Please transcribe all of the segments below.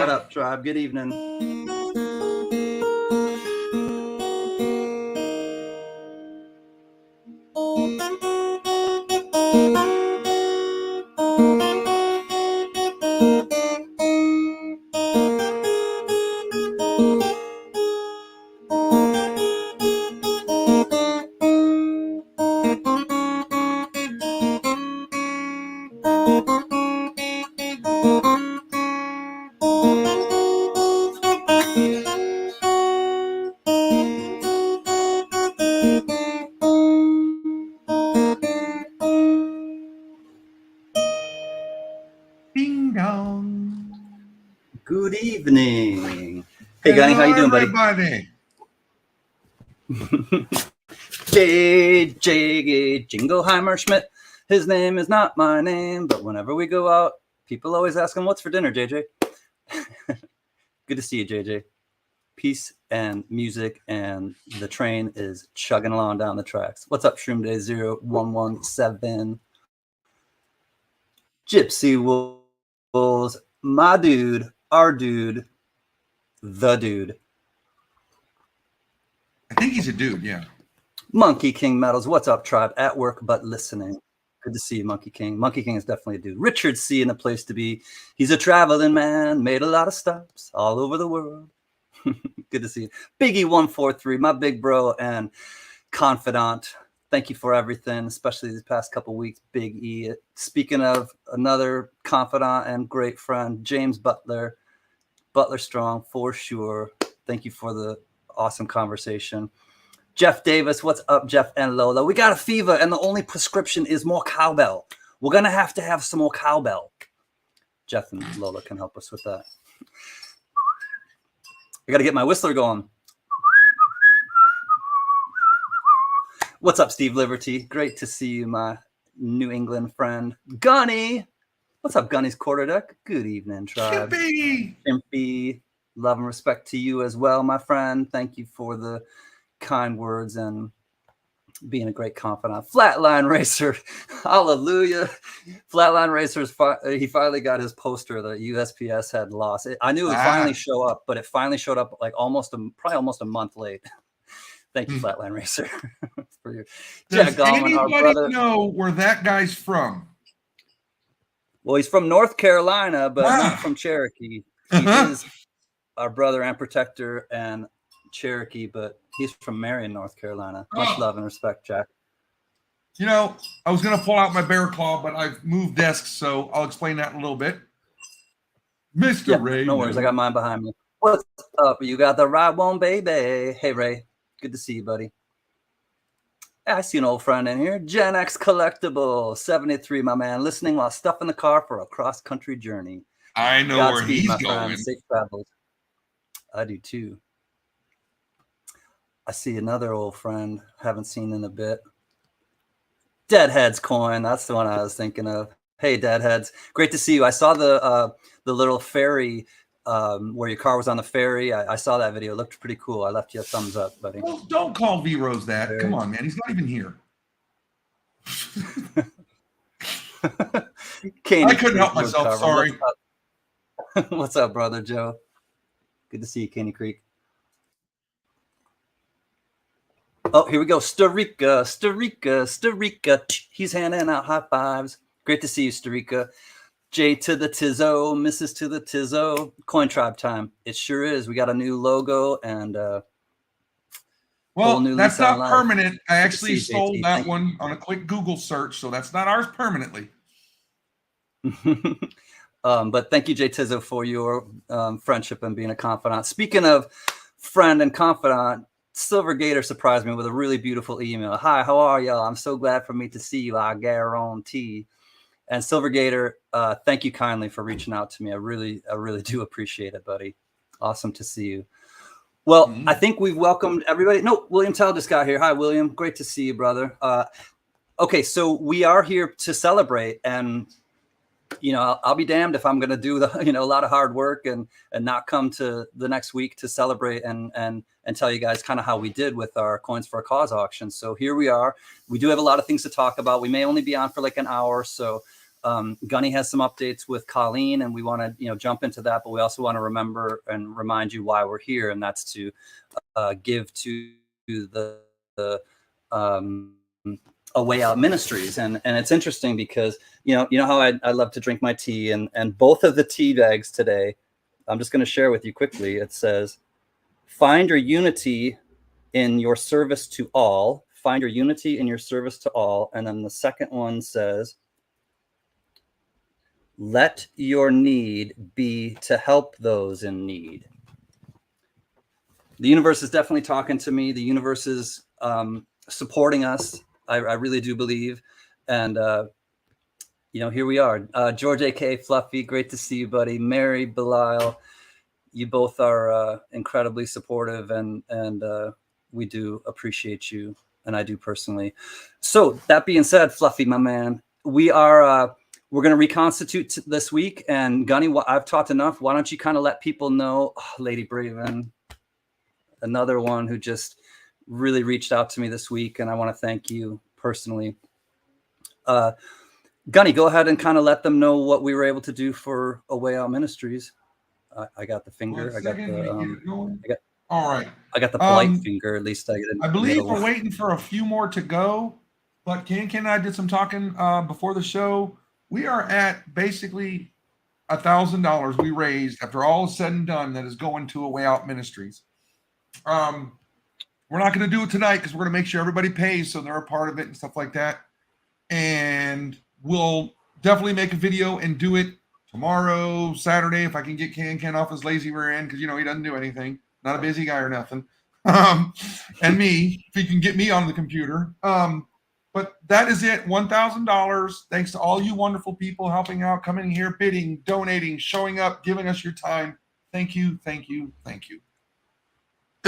What up, tribe? Good evening. Ding dong. Good evening. Hey, Gunny, how you doing, buddy? Everybody. JJ Jingleheimer Schmidt. His name is not my name, but whenever we go out, people always ask him, "What's for dinner, JJ?" Good to see you, JJ. Peace and music, and the train is chugging along down the tracks. What's up, Shroom Day 0117? Gypsy Wolves, my dude, our dude, the dude. I think he's a dude, yeah. Monkey King Metals, what's up, tribe? At work but listening. Good to see you, Monkey King. Monkey King is definitely a dude. Richard C. in the place to be. He's a traveling man, made a lot of stops all over the world. Good to see you. Biggie143, my big bro and confidant. Thank you for everything, especially these past couple weeks, Big E. Speaking of another confidant and great friend, James Butler. Butler Strong, for sure. Thank you for the awesome conversation. Jeff Davis, what's up, Jeff and Lola? We got a fever, and the only prescription is more cowbell. We're going to have some more cowbell. Jeff and Lola can help us with that. I got to get my whistler going. What's up, Steve Liberty? Great to see you, my New England friend. Gunny. What's up, Gunny's Quarterdeck? Good evening, tribe. Chimpy. Love and respect to you as well, my friend. Thank you for the kind words and being a great confidant. Flatline Racer. Hallelujah. Flatline Racer's he finally got his poster that USPS had lost. I knew it would finally show up, but it finally showed up like probably almost a month late. Thank you, Flatline Racer. For your Does anybody know where that guy's from? Well, he's from North Carolina, but not from Cherokee. He is our brother and protector and Cherokee, but he's from Marion, North Carolina. Much love and respect, Jack. You know, I was going to pull out my bear claw, but I've moved desks, so I'll explain that in a little bit. Mr. Ray. No worries. I got mine behind me. What's up? You got the right one, baby. Hey, Ray. Good to see you, buddy. I see an old friend in here. Gen X Collectible, 73, my man. Listening while stuck in the car for a cross-country journey. I know where he's going. Friend. Safe travels. I do, too. I see another old friend. Haven't seen in a bit. Deadheads Coin. That's the one I was thinking of. Hey, Deadheads. Great to see you. I saw the little ferry where your car was on the ferry. I saw that video. It looked pretty cool. I left you a thumbs up, buddy. Well, don't call V-Rose that. Come on, man. He's not even here. I couldn't help myself. Sorry. What's up, brother Joe? Good to see you, Caney Creek. Oh, here we go. Starika. He's handing out high fives. Great to see you, Starika. J to the Tizzo, Mrs. to the Tizzo. Coin Tribe time. It sure is. We got a new logo and well, that's not permanent. I actually sold that one on a quick Google search, so that's not ours permanently. But thank you, J Tizzo, for your friendship and being a confidant. Speaking of friend and confidant, Silver Gator surprised me with a really beautiful email. Hi, how are y'all? I'm so glad for me to see you. I guarantee. And Silver Gator, thank you kindly for reaching out to me. I really do appreciate it, buddy. Awesome to see you. Well, I think we've welcomed everybody. No, William Tell just got here. Hi, William. Great to see you, brother. Okay, so we are here to celebrate, and you know, I'll be damned if I'm going to do a lot of hard work and not come to the next week to celebrate and tell you guys kind of how we did with our Coins for a Cause auction. So here we are. We do have a lot of things to talk about. We may only be on for like an hour or so. Gunny has some updates with Colleen, and we want to jump into that, but we also want to remember and remind you why we're here, and that's to give to the A Way Out Ministries. And it's interesting because you know how I love to drink my tea, and both of the tea bags today, I'm just going to share with you quickly. It says, find your unity in your service to all. Find your unity in your service to all. And then the second one says, let your need be to help those in need. The universe is definitely talking to me. The universe is supporting us. I really do believe. And, here we are. George A.K. Fluffy, great to see you, buddy. Mary, Belial, you both are incredibly supportive, and we do appreciate you, and I do personally. So that being said, Fluffy, my man, we're going to reconstitute this week. And Gunny, I've talked enough. Why don't you kind of let people know, Lady Braven, another one who just really reached out to me this week, and I want to thank you personally. Gunny, go ahead and kind of let them know what we were able to do for A Way Out Ministries. I got the finger. All right. I got the polite finger. At least I believe we're waiting for a few more to go. But Ken and I did some talking before the show. We are at basically $1,000 we raised after all is said and done that is going to A Way Out Ministries. We're not going to do it tonight because we're going to make sure everybody pays so they're a part of it and stuff like that. And we'll definitely make a video and do it tomorrow, Saturday, if I can get Ken off his lazy rear end, because he doesn't do anything. Not a busy guy or nothing. And me, if he can get me on the computer. But that is it. $1,000. Thanks to all you wonderful people helping out, coming here, bidding, donating, showing up, giving us your time. Thank you, thank you, thank you.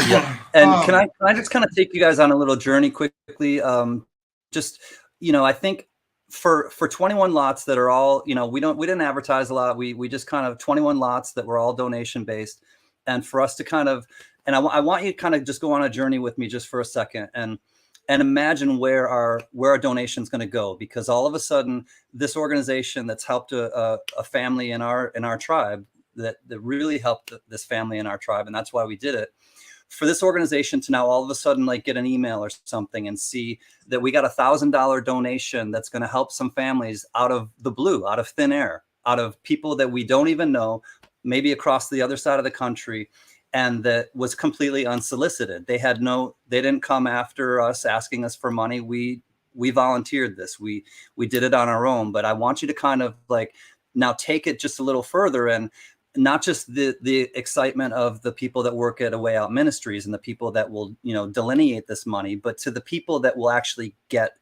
Yeah. And can I just kind of take you guys on a little journey quickly? I think for 21 lots that are all, we didn't advertise a lot. We just kind of 21 lots that were all donation based. And for us to kind of, and I want you to kind of just go on a journey with me just for a second and imagine where our donation is going to go, because all of a sudden this organization that's helped a family in our tribe that really helped this family in our tribe, and that's why we did it. For this organization to now all of a sudden get an email or something and see that we got $1,000 donation that's going to help some families out of the blue, out of thin air, out of people that we don't even know, maybe across the other side of the country, and that was completely unsolicited. They didn't come after us asking us for money. We volunteered this. We did it on our own. But I want you to kind of now take it just a little further, and not just the excitement of the people that work at A Way Out Ministries and the people that will, delineate this money, but to the people that will actually get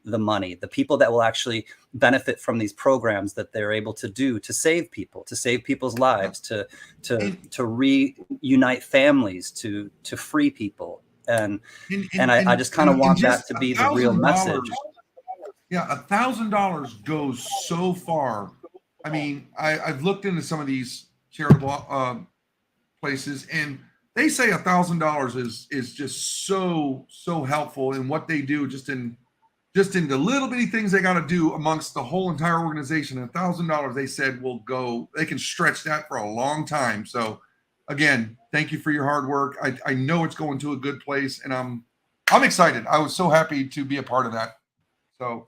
the money, the people that will actually benefit from these programs that they're able to do to save people, to save people's lives, to reunite families, to free people. And I just kind of want that to be the real message. Yeah, $1,000 goes so far. I mean, I've looked into some of these charitable places, and they say $1,000 is just so helpful in what they do, just in the little bitty things they got to do amongst the whole entire organization. $1,000, they said, will go. They can stretch that for a long time. So, again, thank you for your hard work. I know it's going to a good place, and I'm excited. I was so happy to be a part of that. So,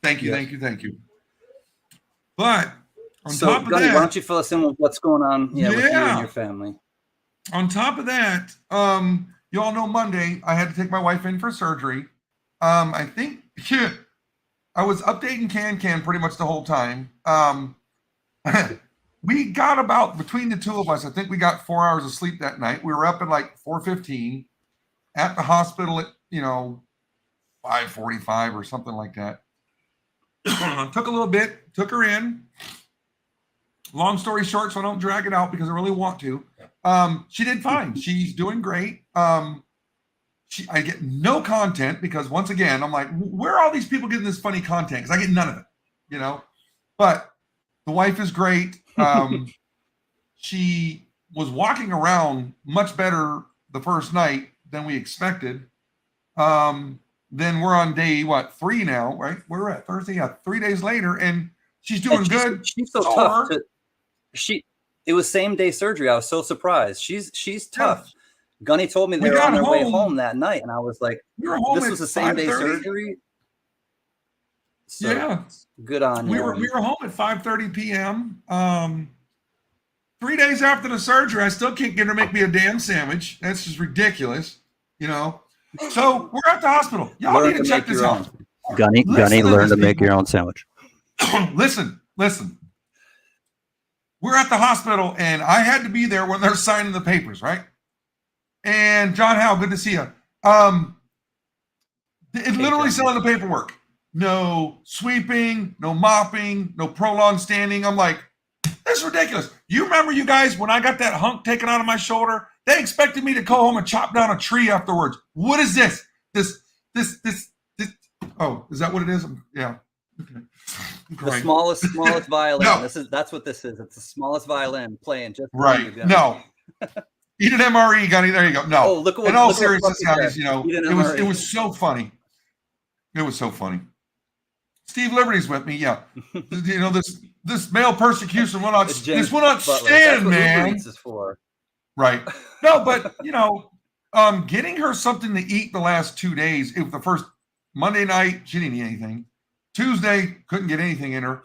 thank you, thank you. But on top of Gunny, that, why don't you fill us in with what's going on with you and your family? On top of that, you all know Monday I had to take my wife in for surgery. I think I was updating Can pretty much the whole time. We got about, between the two of us, I think we got 4 hours of sleep that night. We were up at 4:15 at the hospital at 5:45 or something like that. Took a little bit, took her in. Long story short, so I don't drag it out because I really want to. She did fine. She's doing great. I get no content because, once again, I'm like, where are all these people getting this funny content? Because I get none of it, But the wife is great. She was walking around much better the first night than we expected. Then we're on day 3 now, right? We're at Thursday, 3 days later, and She's doing And good. She's so Saw tough. her. It was same day surgery. I was so surprised. She's tough. Gunny told me they We were on got their way home. home that night, and I was like, We were home "This at was the same day 5:30. surgery." So Yeah. good on We you. were home at 5:30 p.m. 3 days after the surgery, I still can't get her to make me a damn sandwich. That's just ridiculous, you know. So we're at the hospital. Y'all Learn need to to check make this your out. own. Gunny, Listen learn to this, make people. your own sandwich. Listen. We're at the hospital, and I had to be there when they're signing the papers, right? And John Howe, good to see you. It literally said on the paperwork, no sweeping, no mopping, no prolonged standing. I'm like, this is ridiculous. You remember, you guys, when I got that hunk taken out of my shoulder, they expected me to go home and chop down a tree afterwards. What is this? This. Oh, is that what it is? Yeah. Okay. The smallest violin. No. That's what this is. It's the smallest violin playing just right. You, no. Eat an MRE, Gunny. There you go. No. Oh, look at what, in all look seriousness, what guys, you know, it was so funny. It was so funny. Steve Liberty's with me. Yeah. You know, this male persecution will not stand, man. Uber Eats is for. Right. No, but you know, getting her something to eat the last 2 days. It was the first Monday night, she didn't eat anything. Tuesday, couldn't get anything in her.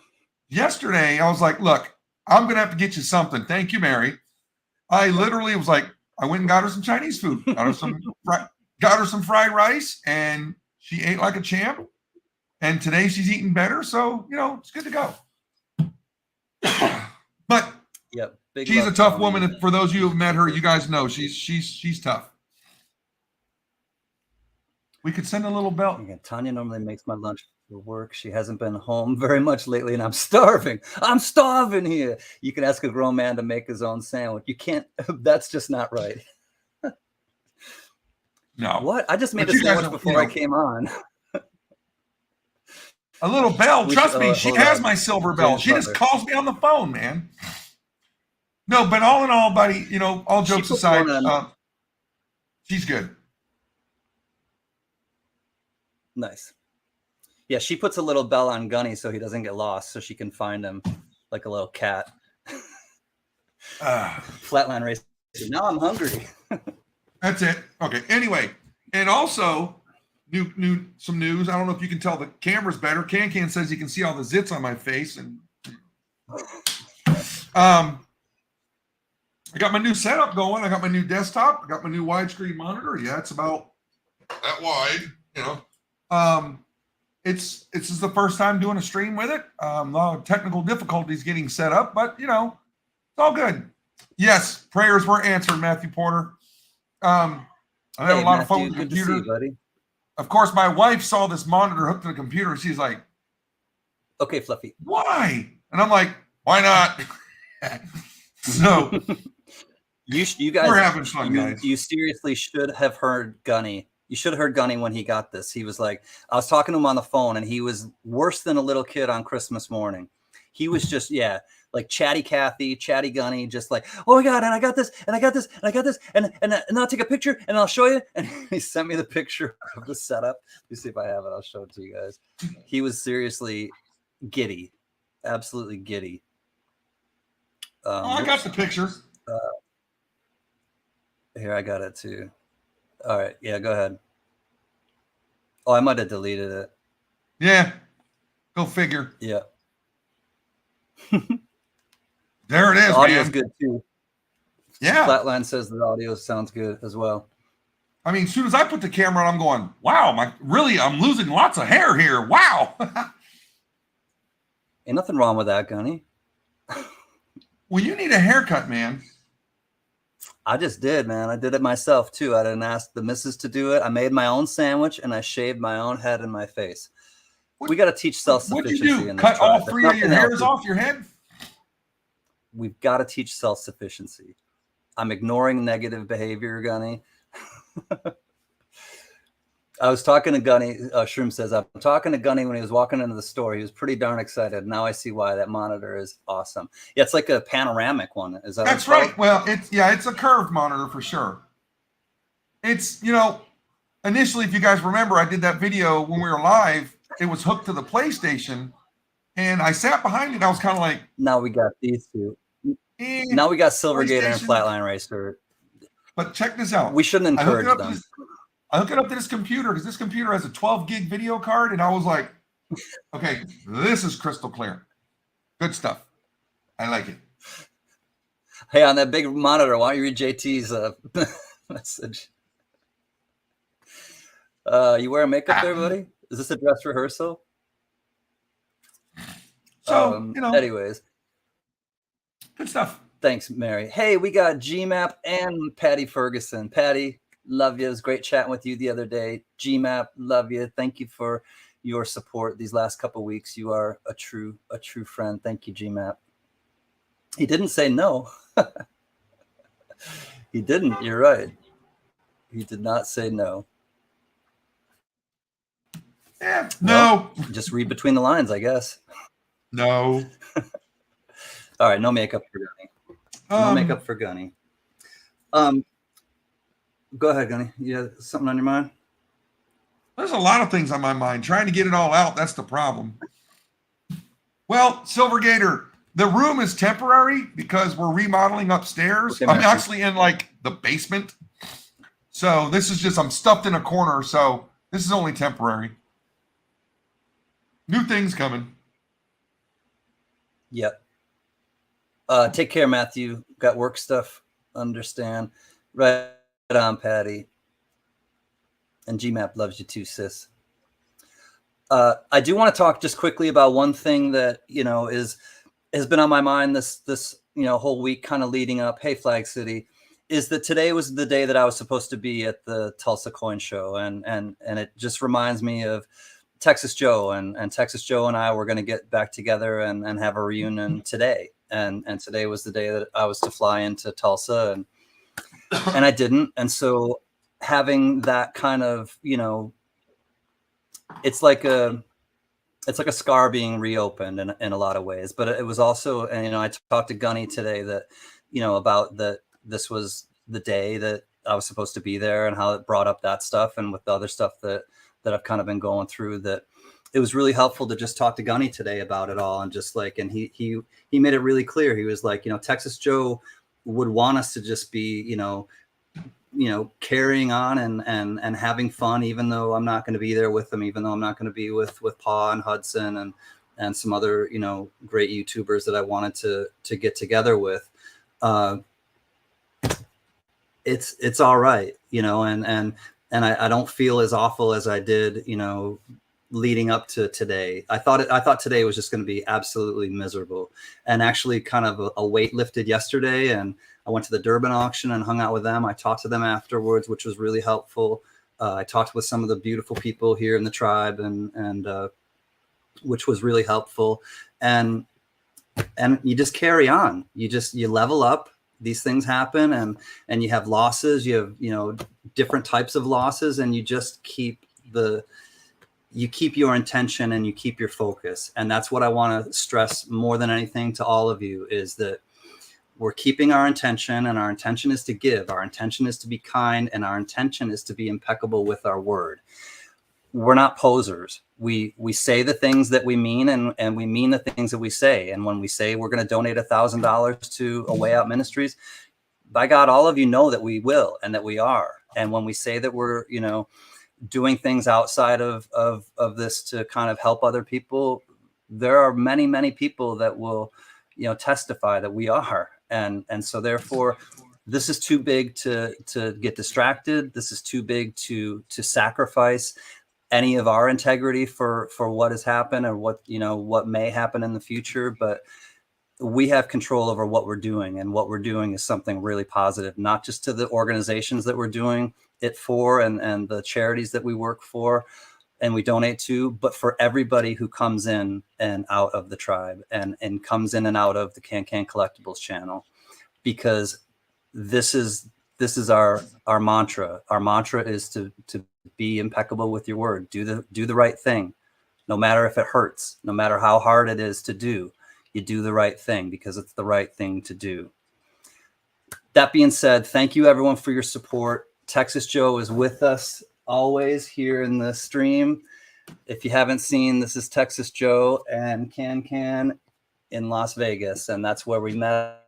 Yesterday, I was like, look, I'm gonna have to get you something. Thank you, Mary. I literally was like, I went and got her some Chinese food, got her some fried rice, and she ate like a champ. And today she's eating better, so you know it's good to go. But yep, she's a tough woman. And for those of you who have met her, you guys know she's tough. We could send a little bell. Yeah, Tanya normally makes my lunch for work. She hasn't been home very much lately, and I'm starving. I'm starving here. You can ask a grown man to make his own sandwich. You can't. That's just not right. No. What? I just made a sandwich before I came on. A little bell. Trust me, she has my silver bell. She just calls me on the phone, man. No, but all in all, buddy, you know, all jokes aside, she's good. Nice. Yeah, she puts a little bell on Gunny so he doesn't get lost, so she can find him like a little cat. Flatline race. Now I'm hungry. That's it. Okay. Anyway, and also some news. I don't know if you can tell the camera's better. Can says you can see all the zits on my face, and I got my new setup going. I got my new desktop. I got my new widescreen monitor. Yeah, it's about that wide. You know, this is the first time doing a stream with it. A lot of technical difficulties getting set up, but you know, it's all good. Yes, prayers were answered, Matthew Porter. I have a lot of fun with the computer. Good to see you, buddy. Of course, my wife saw this monitor hooked to the computer. She's like, "Okay, Fluffy, why?" And I'm like, "Why not?" So, you guys, we're having fun, guys. You seriously should have heard Gunny. You should have heard Gunny when he got this. He was like, I was talking to him on the phone, and he was worse than a little kid on Christmas morning. He was just, like chatty Cathy, chatty Gunny, just like, oh my God, and I got this, and I got this, and I got this, and I'll take a picture and I'll show you. And he sent me the picture of the setup. Let me see if I have it. I'll show it to you guys. He was seriously giddy, absolutely giddy. I got the picture. Here, I got it too. All right, yeah, go ahead. Oh, I might have deleted it. Yeah, go figure. Yeah. There it is, the audio's man. Good too. Yeah. Flatline says the audio sounds good as well. I mean, as soon as I put the camera on, I'm going, wow, I'm losing lots of hair here. Wow. Ain't nothing wrong with that, Gunny. Well, you need a haircut, man. I just did, man. I did it myself too. I didn't ask the missus to do it. I made my own sandwich and I shaved my own head and my face. We got to teach self-sufficiency. What'd you do? Cut all three of your hairs off your head? We've got to teach self-sufficiency. I'm ignoring negative behavior, Gunny. I was talking to Gunny. Shroom says, I'm talking to Gunny when he was walking into the store. He was pretty darn excited. Now I see why that monitor is awesome. Yeah, it's like a panoramic one. Is that That's right. Well, it's a curved monitor for sure. It's, you know, initially, if you guys remember, I did that video when we were live. It was hooked to the PlayStation, And I sat behind it. I was kind of like, now we got these two. eh, Now we got Silvergator and PlayStation. Flatline Racer. But check this out. We shouldn't encourage them. I hook it up to this computer because this computer has a 12 gig video card. And I was like, okay, this is crystal clear. Good stuff. I like it. Hey, on that big monitor, why don't you read JT's message? You wearing makeup there, buddy? Is this a dress rehearsal? So, anyways. Good stuff. Thanks, Mary. Hey, we got GMAP and Patty Ferguson. Patty, love you. It was great chatting with you the other day. GMAP, love you. Thank you for your support these last couple of weeks. You are a true friend. Thank you, GMAP. He didn't say no. He didn't. You're right. He did not say no. Yeah, no. Well, just read between the lines, I guess. No. All right, no makeup for Gunny. No makeup for Gunny. Go ahead, Gunny. You have something on your mind? There's a lot of things on my mind. Trying to get it all out, that's the problem. Well, Silvergator, the room is temporary because we're remodeling upstairs. Okay, I'm actually in like the basement. So this is just, I'm stuffed in a corner. So this is only temporary. New things coming. Yep. Take care, Matthew. Got work stuff. Understand. Right on, Patty. And GMAP loves you too, sis. I do want to talk just quickly about one thing that, has been on my mind this whole week, kind of leading up. Hey, Flag City, is that today was the day that I was supposed to be at the Tulsa Coin Show, and it just reminds me of Texas Joe, and Texas Joe and I were going to get back together and have a reunion today, and today was the day that I was to fly into Tulsa, and I didn't, and so having that kind of, it's like a scar being reopened in a lot of ways. But it was also, and I talked to Gunny today that, about that this was the day that I was supposed to be there, and how it brought up that stuff, and with the other stuff that I've kind of been going through, that it was really helpful to just talk to Gunny today about it all, and just like, and he made it really clear. He was like, Texas Joe would want us to just be, carrying on and having fun, even though I'm not going to be there with them, even though I'm not going to be with Paw and Hudson and some other, great YouTubers that I wanted to get together with. It's all right, and I don't feel as awful as I did, leading up to today. I thought today was just going to be absolutely miserable, and actually kind of a weight lifted yesterday. And I went to the Durbin auction and hung out with them. I talked to them afterwards, which was really helpful. I talked with some of the beautiful people here in the tribe, and which was really helpful. And you just carry on. You level up. These things happen, and you have losses. You have different types of losses, and you just keep your intention, and you keep your focus. And that's what I want to stress more than anything to all of you, is that we're keeping our intention, and our intention is to give. Our intention is to be kind, and our intention is to be impeccable with our word. We're not posers. We say the things that we mean, and we mean the things that we say. And when we say we're going to donate $1,000 to A Way Out Ministries, by God, all of you know that we will, and that we are. And when we say that we're, doing things outside of this to kind of help other people, there are many, many people that will, testify that we are. And so therefore, this is too big to get distracted. This is too big to sacrifice any of our integrity for what has happened, or what may happen in the future. But we have control over what we're doing, and what we're doing is something really positive, not just to the organizations that we're doing it for, and the charities that we work for and we donate to, but for everybody who comes in and out of the tribe, and comes in and out of the Can Collectibles channel, because this is our mantra. Our mantra is to be impeccable with your word. Do the right thing, no matter if it hurts, no matter how hard it is to do. You do the right thing because it's the right thing to do. That being said, thank you everyone for your support. Texas Joe is with us always here in the stream. If you haven't seen, this is Texas Joe and Can in Las Vegas, and that's where we met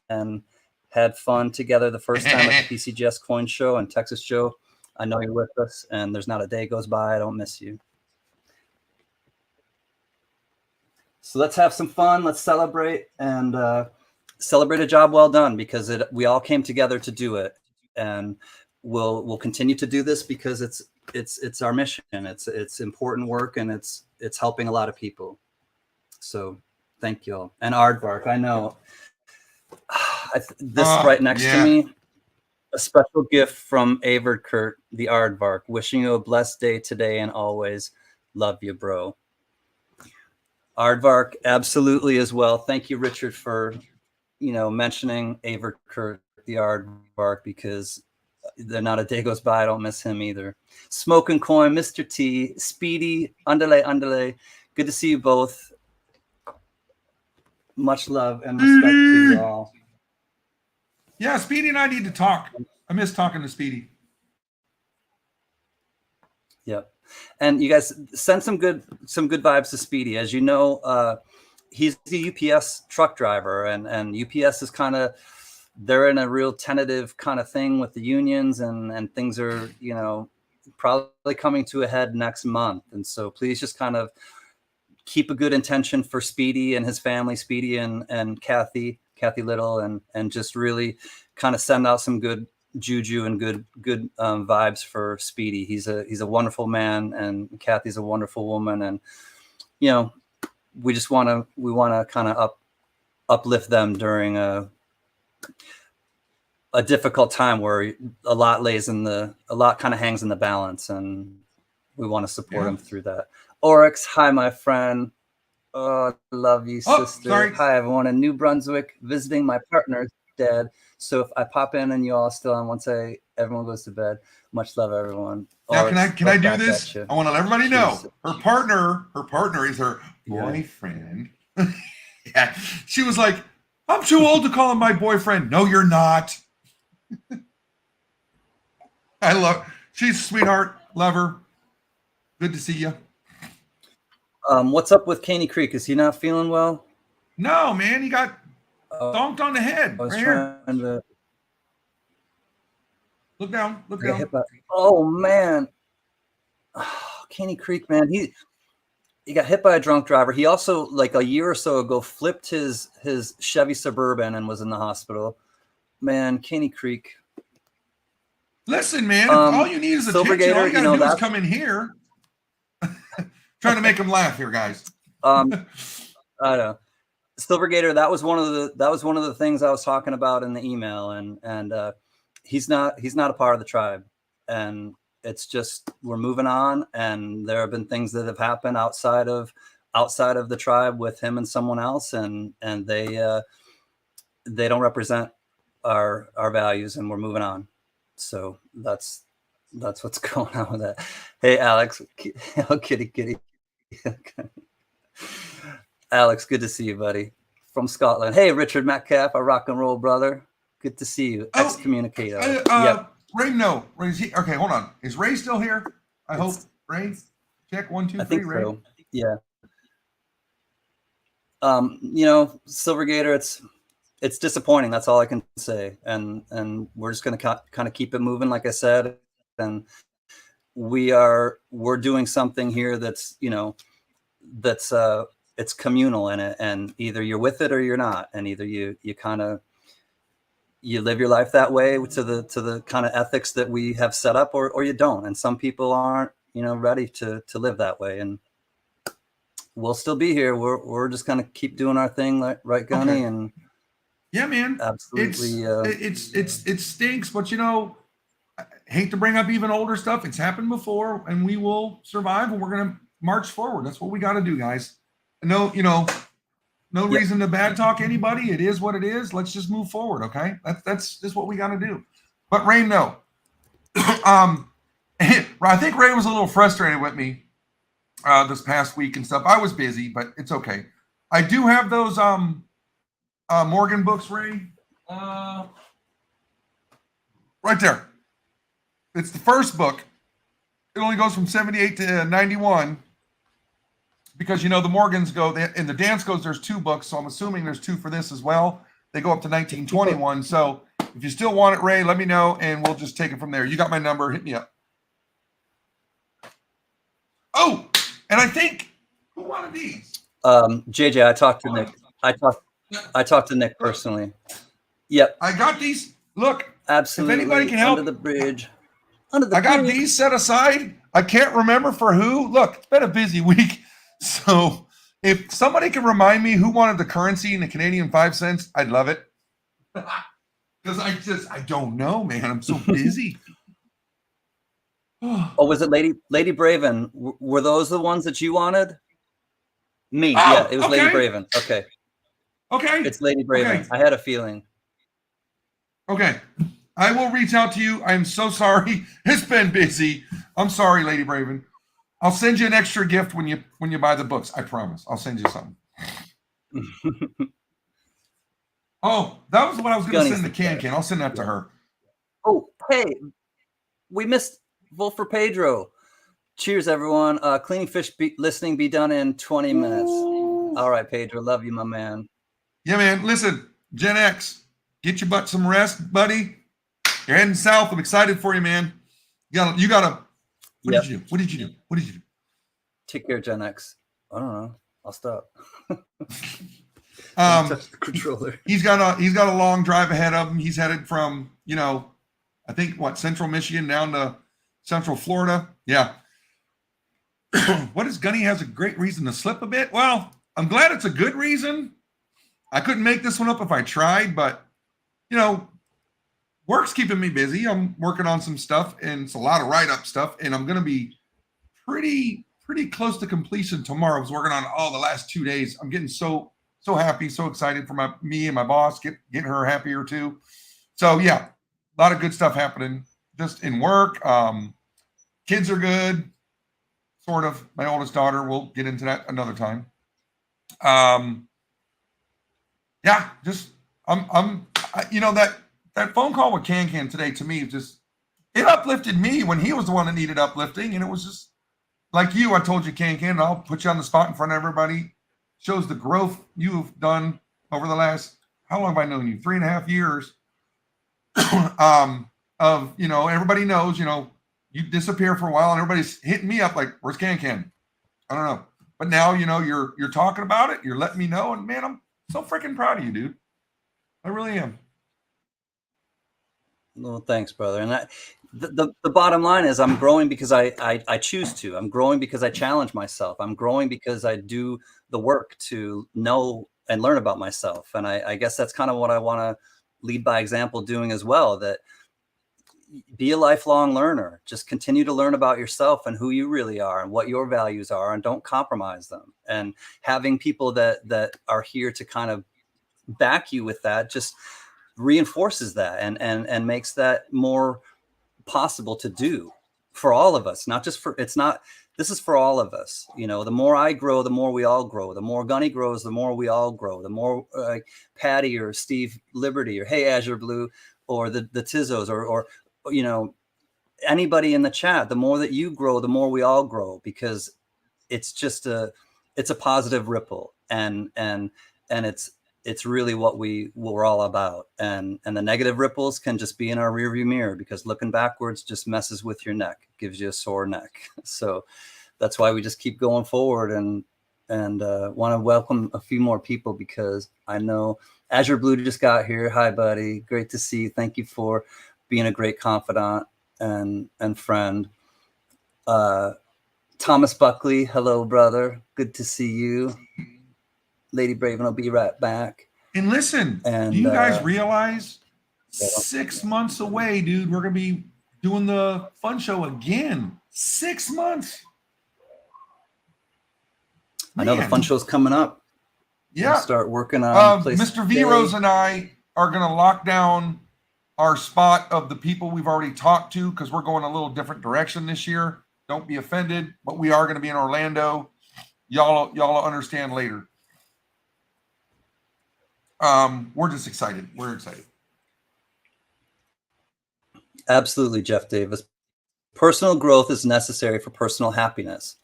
and had fun together the first time at the PCGS Coin Show. And Texas Joe, I know you're with us, and there's not a day goes by I don't miss you. So let's have some fun. Let's celebrate and celebrate a job well done, because we all came together to do it, and we'll continue to do this because it's our mission. It's important work, and it's helping a lot of people. So thank you all. And Aardvark, I know this right next to me, a special gift from Averd Kurt, the Aardvark, wishing you a blessed day today and always. Love you, bro. Aardvark, absolutely as well. Thank you, Richard, for mentioning Averd Kurt, the Aardvark, because they're not a day goes by I don't miss him either. Smoking Coin, Mr. T, Speedy, Underlay. Good to see you both. Much love and respect to you all. Yeah, Speedy and I need to talk. I miss talking to Speedy. Yep. And you guys send some good vibes to Speedy. As you know, he's the UPS truck driver, and UPS is they're in a real tentative kind of thing with the unions, and things are, probably coming to a head next month. And so please just kind of keep a good intention for Speedy and his family, Speedy and Kathy Little, and just really kind of send out some good juju and good vibes for Speedy. He's a wonderful man, and Kathy's a wonderful woman, and we want to kind of uplift them during a difficult time where a lot kind of hangs in the balance, and we want to support them through that. Oryx, hi my friend. Oh, love you, sister. Sorry. Hi everyone in New Brunswick, visiting my partner's dad. So if I pop in and you all still on once everyone goes to bed. Much love, everyone. Now, can I do this? I want to let everybody know her partner is her boyfriend. Yeah. She was like, I'm too old to call him my boyfriend. No, you're not. She's a sweetheart. Love her. Good to see you. What's up with Caney Creek? Is he not feeling well? No, man. He got donked on the head. I was right trying here. to Look down. Look down. Oh man, Caney Creek, man. He got hit by a drunk driver. He also, like a year or so ago, flipped his Chevy Suburban and was in the hospital. Man, Caney Creek. Listen, man. All you need is a attention. All you gotta do is come in here. Trying to make him laugh here, guys. I know. Silvergator, that was one of the things I was talking about in the email, and he's not a part of the tribe, and it's just we're moving on, and there have been things that have happened outside of the tribe with him and someone else, and they don't represent our values, and we're moving on. So that's what's going on with that. Hey Alex, oh, kitty. Alex, good to see you, buddy. From Scotland. Hey, Richard Metcalf, a rock and roll brother. Good to see you. Excommunicator. Yep. Ray, no. Ray's he? Okay, hold on. Is Ray still here? I hope. Ray, check 1, 2, 3. I think Ray. So. Yeah. Silvergator, it's disappointing. That's all I can say. And we're just going to kind of keep it moving, like I said. And we're doing something here that's it's communal in it, and either you're with it or you're not, and either you live your life that way to the kind of ethics that we have set up, or you don't. And some people aren't ready to live that way, and we'll still be here. We're just gonna keep doing our thing, right, Gunny? Okay. And yeah, man, absolutely. It stinks, but I hate to bring up even older stuff. It's happened before, and we will survive, and we're gonna march forward. That's what we got to do, guys. No reason to bad talk anybody. It is what it is. Let's just move forward. Okay. That's just what we got to do. But Ray, no. I think Ray was a little frustrated with me this past week and stuff. I was busy, but it's okay. I do have those Morgan books, Ray. Right there. It's the first book. It only goes from 78 to 91 because, you know, the Morgans go, in the Danskos, there's 2 books. So I'm assuming there's 2 for this as well. They go up to 1921. So if you still want it, Ray, let me know and we'll just take it from there. You got my number. Hit me up. Oh, and I think, who wanted these? JJ, I talked to Nick. I talked to Nick personally. Yep. I got these. Look, Absolutely. if anybody can help. Under the bridge. I got these set aside. I can't remember for who. Look, it's been a busy week. So if somebody can remind me who wanted the currency in the Canadian 5 cents, I'd love it. Because I don't know, man. I'm so busy. Oh, was it Lady Braven? Were those the ones that you wanted? Me, Oh, yeah, it was okay. Lady Braven. Okay. Okay. It's Lady Braven. Okay. I had a feeling. Okay. I will reach out to you. I'm so sorry. It's been busy. I'm sorry, Lady Braven. I'll send you an extra gift when you buy the books. I promise. I'll send you something. Oh, that was what I was going to send to Can. I'll send that to her. Oh, hey, we missed Vote for Pedro. Cheers, everyone. Cleaning fish listening be done in 20 minutes. All right, Pedro. Love you, my man. Yeah, man. Listen, Gen X, get your butt some rest, buddy. You're heading south. I'm excited for you, man. You gotta. What did you do? What did you do? Take care, Gen X. I don't know. I'll stop. Touch the controller. He's got a long drive ahead of him. He's headed from, I think Central Michigan down to Central Florida. Yeah. What is Gunny has a great reason to slip a bit? Well, I'm glad it's a good reason. I couldn't make this one up if I tried, but work's keeping me busy. I'm working on some stuff, and it's a lot of write-up stuff, and I'm going to be pretty close to completion tomorrow. I was working on all the last 2 days. I'm getting so happy, so excited for me and my boss, getting her happier too. So yeah, a lot of good stuff happening just in work. Kids are good, sort of. My oldest daughter, we'll get into that another time. Yeah, just that phone call with Can today to me it uplifted me when he was the one that needed uplifting, and it was just like you. I told you, Can, I'll put you on the spot in front of everybody. Shows the growth you've done over the last, how long have I known you? 3.5 years. Everybody knows, you disappear for a while and everybody's hitting me up like, where's Can? I don't know. But now, you're talking about it. You're letting me know. And man, I'm so freaking proud of you, dude. I really am. Well, thanks, brother. And the bottom line is I'm growing because I choose to. I'm growing because I challenge myself. I'm growing because I do the work to know and learn about myself. And I guess that's kind of what I want to lead by example doing as well, that be a lifelong learner. Just continue to learn about yourself and who you really are and what your values are, and don't compromise them. And having people that are here to kind of back you with that just reinforces that and makes that more possible to do for all of us. This is for all of us. The more I grow, the more we all grow. The more Gunny grows, the more we all grow. The more Patty or Steve Liberty or Hey Azure Blue or the Tizzos or anybody in the chat, the more that you grow, the more we all grow, because it's just it's a positive ripple, and it's really what we're all about. And the negative ripples can just be in our rearview mirror, because looking backwards just messes with your neck, gives you a sore neck. So that's why we just keep going forward, and want to welcome a few more people, because I know Azure Blue just got here. Hi, buddy. Great to see you. Thank you for being a great confidant and friend. Thomas Buckley. Hello, brother. Good to see you. Lady Braven will be right back. And listen, do you guys realize 6 months away, dude, we're going to be doing the fun show again. 6 months. Man. I know the fun show's coming up. Yeah. We'll start working on Mr. V-Rose and I are going to lock down our spot of the people we've already talked to, because we're going a little different direction this year. Don't be offended, but we are going to be in Orlando. Y'all will understand later. We're just excited. We're excited. Absolutely, Jeff Davis. Personal growth is necessary for personal happiness.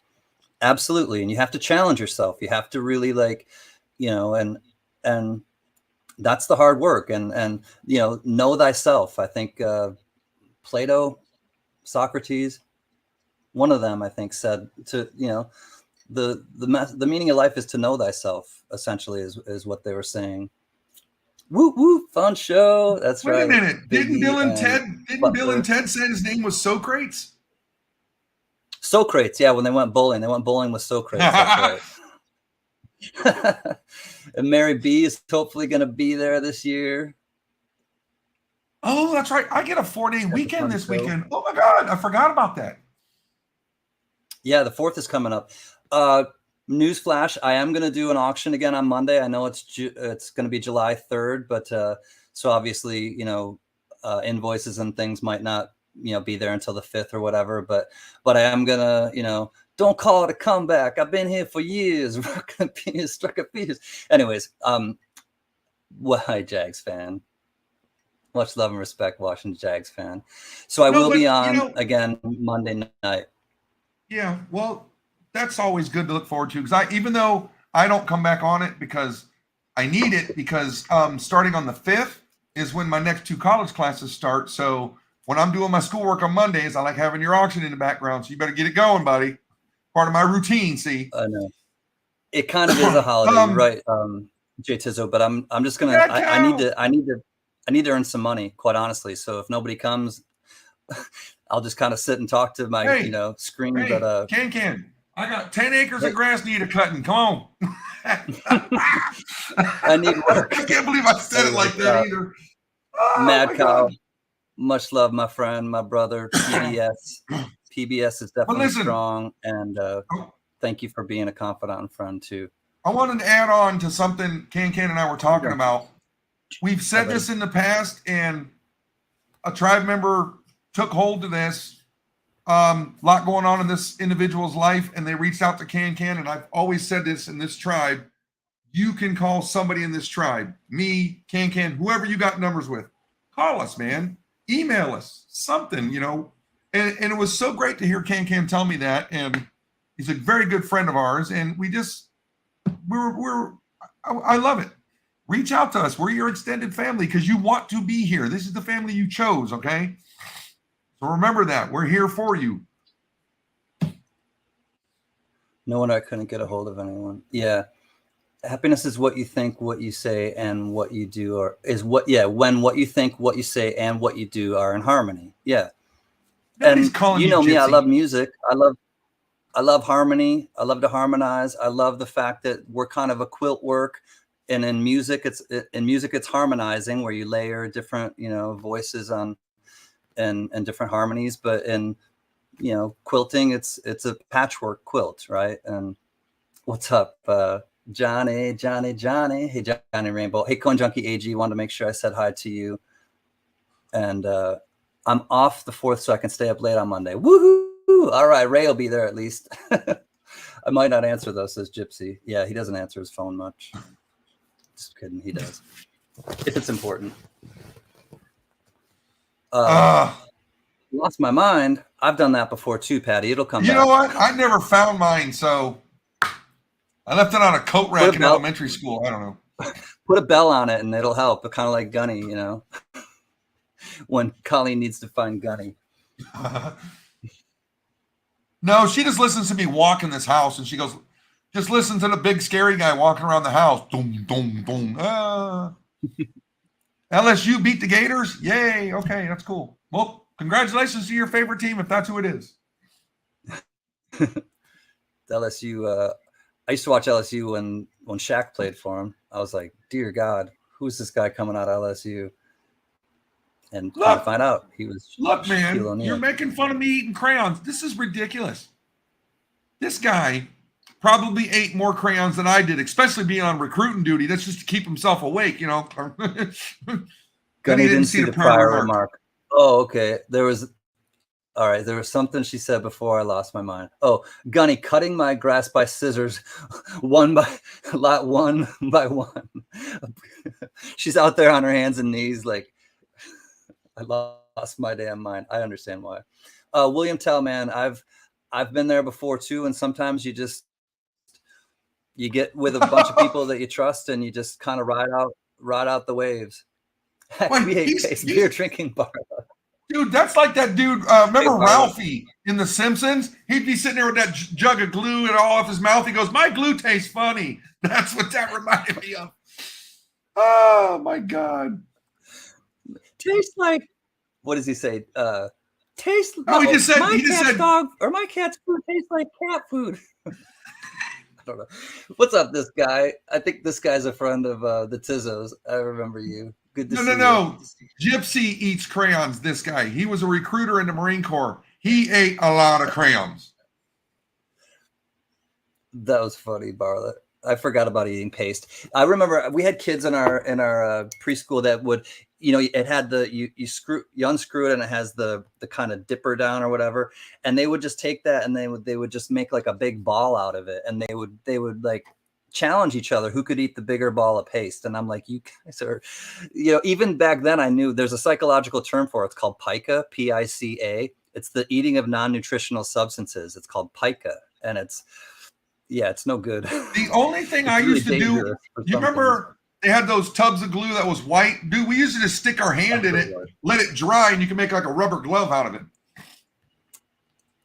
Absolutely. And you have to challenge yourself. You have to really and that's the hard work. And know thyself. I think Plato, Socrates, one of them, I think, said the meaning of life is to know thyself, essentially, is what they were saying. Woo woo, fun show. That's Wait right. a minute. Didn't Bill and Butler. Ted say his name was Socrates? Socrates, yeah, when they went bowling with Socrates. That's right. And Mary B is hopefully going to be there this year. Oh, that's right. I get a 4-day weekend this weekend. Oh my God, I forgot about that. Yeah, the 4th is coming up. Newsflash, I am going to do an auction again on Monday. I know it's going to be July 3rd, but so obviously, invoices and things might not, be there until the 5th or whatever, but I am going to, don't call it a comeback. I've been here for years. Rocking penis, struck a penis. Anyways, hi, Jags fan. Much love and respect, Washington Jags fan. So I will be on again Monday night. Yeah, well, that's always good to look forward to, because even though I don't come back on it because I need it, because starting on the 5th is when my next 2 college classes start. So when I'm doing my schoolwork on Mondays, I like having your auction in the background. So you better get it going, buddy. Part of my routine. See, I know it kind of is a holiday, right, Jay Tizzo? But I'm just gonna. I need to earn some money, quite honestly. So if nobody comes, I'll just kind of sit and talk to my screen. Hey, but Can. I got 10 acres of grass need a cutting. Come on. I need work. I can't believe I said it like that either. Oh, Mad Cow, much love, my friend, my brother. PBS is definitely strong, and thank you for being a confidant and friend too. I wanted to add on to something Can and I were talking about. We've said this in the past, and a tribe member took hold of this. Lot going on in this individual's life, and they reached out to Can, and I've always said this in this tribe. You can call somebody in this tribe, me, Can, whoever you got numbers with. Call us, man. Email us, something, And it was so great to hear Can tell me that, and he's a very good friend of ours, and I love it. Reach out to us. We're your extended family because you want to be here. This is the family you chose, okay? So remember that. We're here for you. No wonder I couldn't get a hold of anyone. Yeah. Happiness is what you think, what you say, and what you do when what you think, what you say, and what you do are in harmony. Yeah. Nobody's and you know me, I love music. I love harmony. I love to harmonize. I love the fact that we're kind of a quilt work. And in music, it's harmonizing, where you layer different, voices on and different harmonies. But in, quilting, it's a patchwork quilt, right? And what's up, Johnny? Hey, Johnny Rainbow. Hey, Coin Junkie AG, wanted to make sure I said hi to you. And I'm off the 4th, so I can stay up late on Monday. Woohoo! All right, Ray will be there at least. I might not answer though, says Gypsy. Yeah, he doesn't answer his phone much. Just kidding, he does. If it's important. Lost my mind. I've done that before too, Patty. It'll come back. You know what? I never found mine, so I left it on a coat rack in elementary school. I don't know. Put a bell on it and it'll help. But kind of like Gunny, when Colleen needs to find Gunny. No, she just listens to me walk in this house, and she goes, just listen to the big scary guy walking around the house. Boom, boom, boom. LSU beat the Gators. Yay. Okay, that's cool. Well, congratulations to your favorite team, if that's who it is. LSU. I used to watch LSU when Shaq played for him. I was like, dear God, who's this guy coming out of LSU? And to find out, he was. Look, man, you're making fun of me eating crayons. This is ridiculous. This guy probably ate more crayons than I did, especially being on recruiting duty. That's just to keep himself awake, Gunny didn't see the prior remark. Oh, okay. There was something she said before I lost my mind. Oh, Gunny, cutting my grass by scissors, one by one. She's out there on her hands and knees like, I lost my damn mind. I understand why. William Tell, man, I've been there before too, and sometimes you get with a bunch of people that you trust, and you just kind of ride out the waves. Wait, We ate paste beer drinking bar. Dude, that's like that dude. Remember Ralphie in The Simpsons? He'd be sitting there with that jug of glue and all off his mouth. He goes, "My glue tastes funny." That's what that reminded me of. Oh my God! Tastes like, what does he say? Tastes. Oh, he just said my he just cat's said dog or my cat's food tastes like cat food. I don't know. What's up, this guy? I think this guy's a friend of the Tizzos. I remember you. Good to see you. No. Gypsy eats crayons. This guy. He was a recruiter in the Marine Corps. He ate a lot of crayons. That was funny, Bartlett. I forgot about eating paste. I remember we had kids in our preschool that would, it had you unscrew it and it has the kind of dipper down or whatever, and they would just take that and they would just make like a big ball out of it, and they would like challenge each other who could eat the bigger ball of paste. And I'm like, you guys are, even back then I knew there's a psychological term for it. It's called PICA, PICA. It's the eating of non-nutritional substances. It's called PICA, and it's no good. The only thing I used to do, you remember they had those tubs of glue that was white? Dude, we used to just stick our hand in it, let it dry, and you can make like a rubber glove out of it.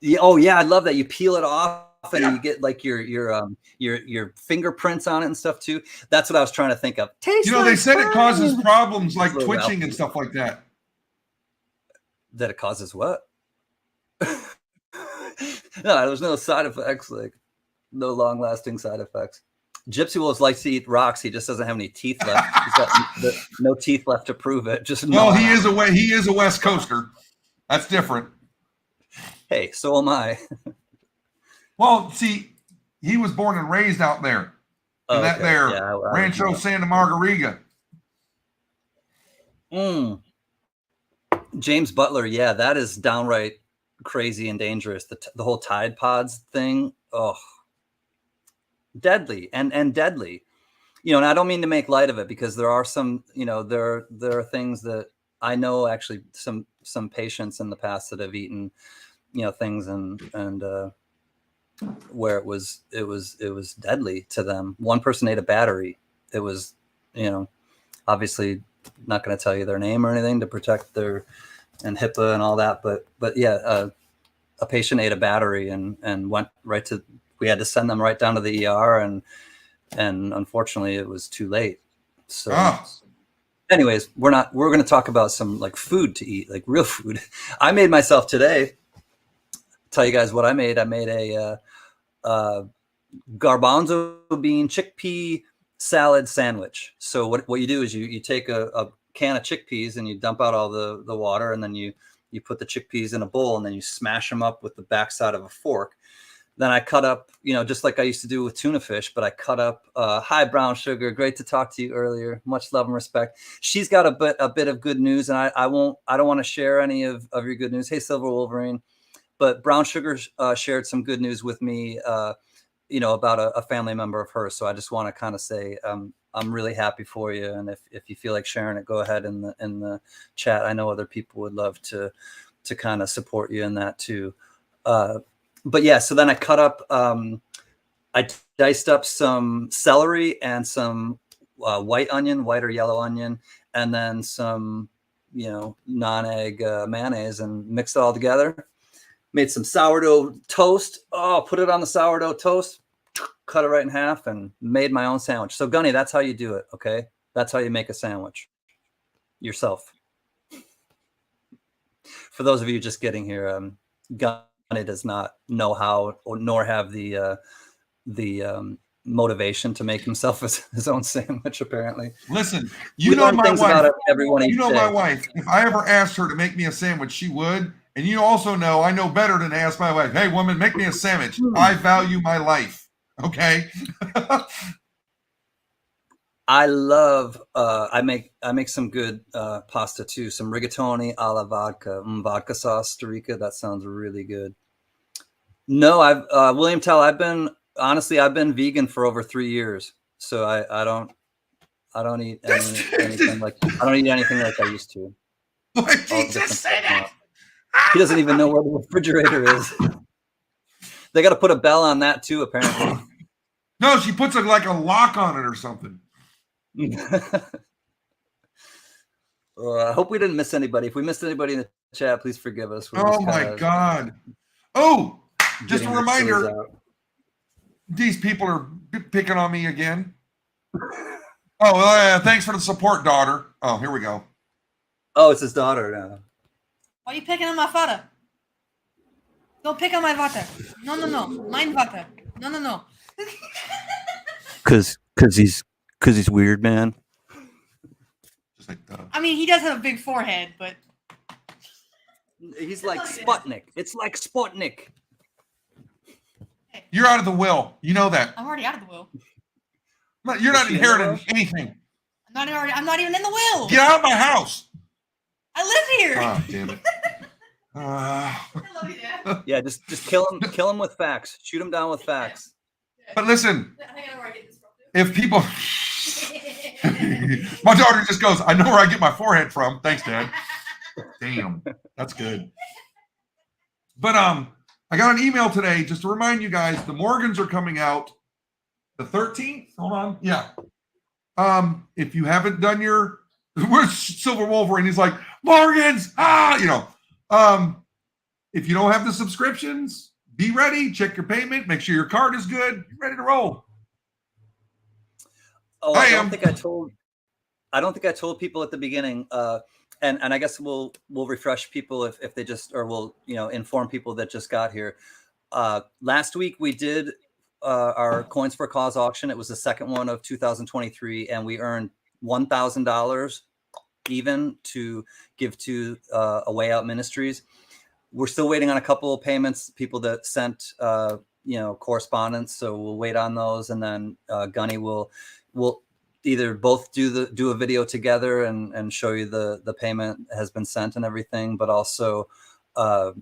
Yeah, oh yeah, I love that. You peel it off and you get like your fingerprints on it and stuff too. That's what I was trying to think of. They said it causes problems like twitching and stuff like that. That it causes what? No, there's no side effects, like no long-lasting side effects. Gypsy Wolves likes to eat rocks. He just doesn't have any teeth left. He's got no teeth left to prove it. Just he is a West Coaster. That's different. Hey, so am I. Well, see, he was born and raised out there. Rancho Santa Margarita. James Butler, yeah, that is downright crazy and dangerous. The whole Tide Pods thing, deadly and deadly. And I don't mean to make light of it, because there are some, there are things that I know, actually some patients in the past that have eaten, things and where it was deadly to them. One person ate a battery. It was, obviously not going to tell you their name or anything to protect and HIPAA and all that. But yeah, a patient ate a battery and went right to, we had to send them right down to the ER, and unfortunately it was too late. So anyways, we're going to talk about some like food to eat, like real food. I made myself today, tell you guys what I made. I made a garbanzo bean chickpea salad sandwich. So what you do is you take a can of chickpeas and you dump out all the water, and then you put the chickpeas in a bowl, and then you smash them up with the backside of a fork. Then I cut up, just like I used to do with tuna fish, but I cut up, hi, Brown Sugar. Great to talk to you earlier. Much love and respect. She's got a bit of good news, and I don't want to share any of your good news. Hey, Silver Wolverine. But Brown Sugar shared some good news with me, about a family member of hers. So I just want to kind of say, I'm really happy for you. And if you feel like sharing it, go ahead in the chat. I know other people would love to kind of support you in that too. But yeah, so then I cut up, I diced up some celery and some white or yellow onion, and then some, non-egg mayonnaise, and mixed it all together. Made some sourdough toast. Put it on the sourdough toast, cut it right in half, and made my own sandwich. So Gunny, that's how you do it. Okay. That's how you make a sandwich yourself. For those of you just getting here, Gunny does not know how, nor have the motivation to make himself his own sandwich, apparently. Listen, my wife. My wife. If I ever asked her to make me a sandwich, she would. And you also know I know better than to ask my wife, "Hey, woman, make me a sandwich." I value my life. Okay. I love. I make some good pasta too. Some rigatoni alla vodka, vodka sauce, Storica. That sounds really good. No, I've William Tell. I've been vegan for over 3 years, so I don't eat anything like I used to. Why did you just say that? He doesn't even know where the refrigerator is. They got to put a bell on that too, apparently. No, she puts like a lock on it or something. I hope we didn't miss anybody. If we missed anybody in the chat, please forgive us. Oh my God. Oh, just a reminder. These people are picking on me again. Oh, thanks for the support, daughter. Oh, here we go. Oh, it's his daughter now. Why are you picking on my father? Don't pick on my water. No. Mine water. No. Cause he's weird, man. Just like I mean, he does have a big forehead, but he's like Sputnik. It's like Sputnik. You're out of the will. You know that. I'm already out of the will. You're not inheriting anything. I'm not even in the will. Get out of my house. I live here. Oh, damn it. I love you, Dad. Yeah, just kill him with facts. Shoot him down with facts. But listen, I think I know where I get this from. if people, my daughter just goes, I know where I get my forehead from. Thanks, Dad. Damn, that's good. But I got an email today just to remind you guys, the Morgans are coming out the 13th. Hold on, yeah. If you haven't done your, where's Silver Wolverine? He's like Morgans, if you don't have the subscriptions, be ready. Check your payment. Make sure your card is good. You're ready to roll. Oh, I don't think I told people at the beginning. And I guess we'll refresh people if they just, or we'll inform people that just got here. Last week we did our Coins for a Cause auction. It was the second one of 2023, and we earned $1,000 even to give to A Way Out Ministries. We're still waiting on a couple of payments, people that sent correspondence, so we'll wait on those, and then Gunny will either both do a video together and show you the payment has been sent and everything, but also what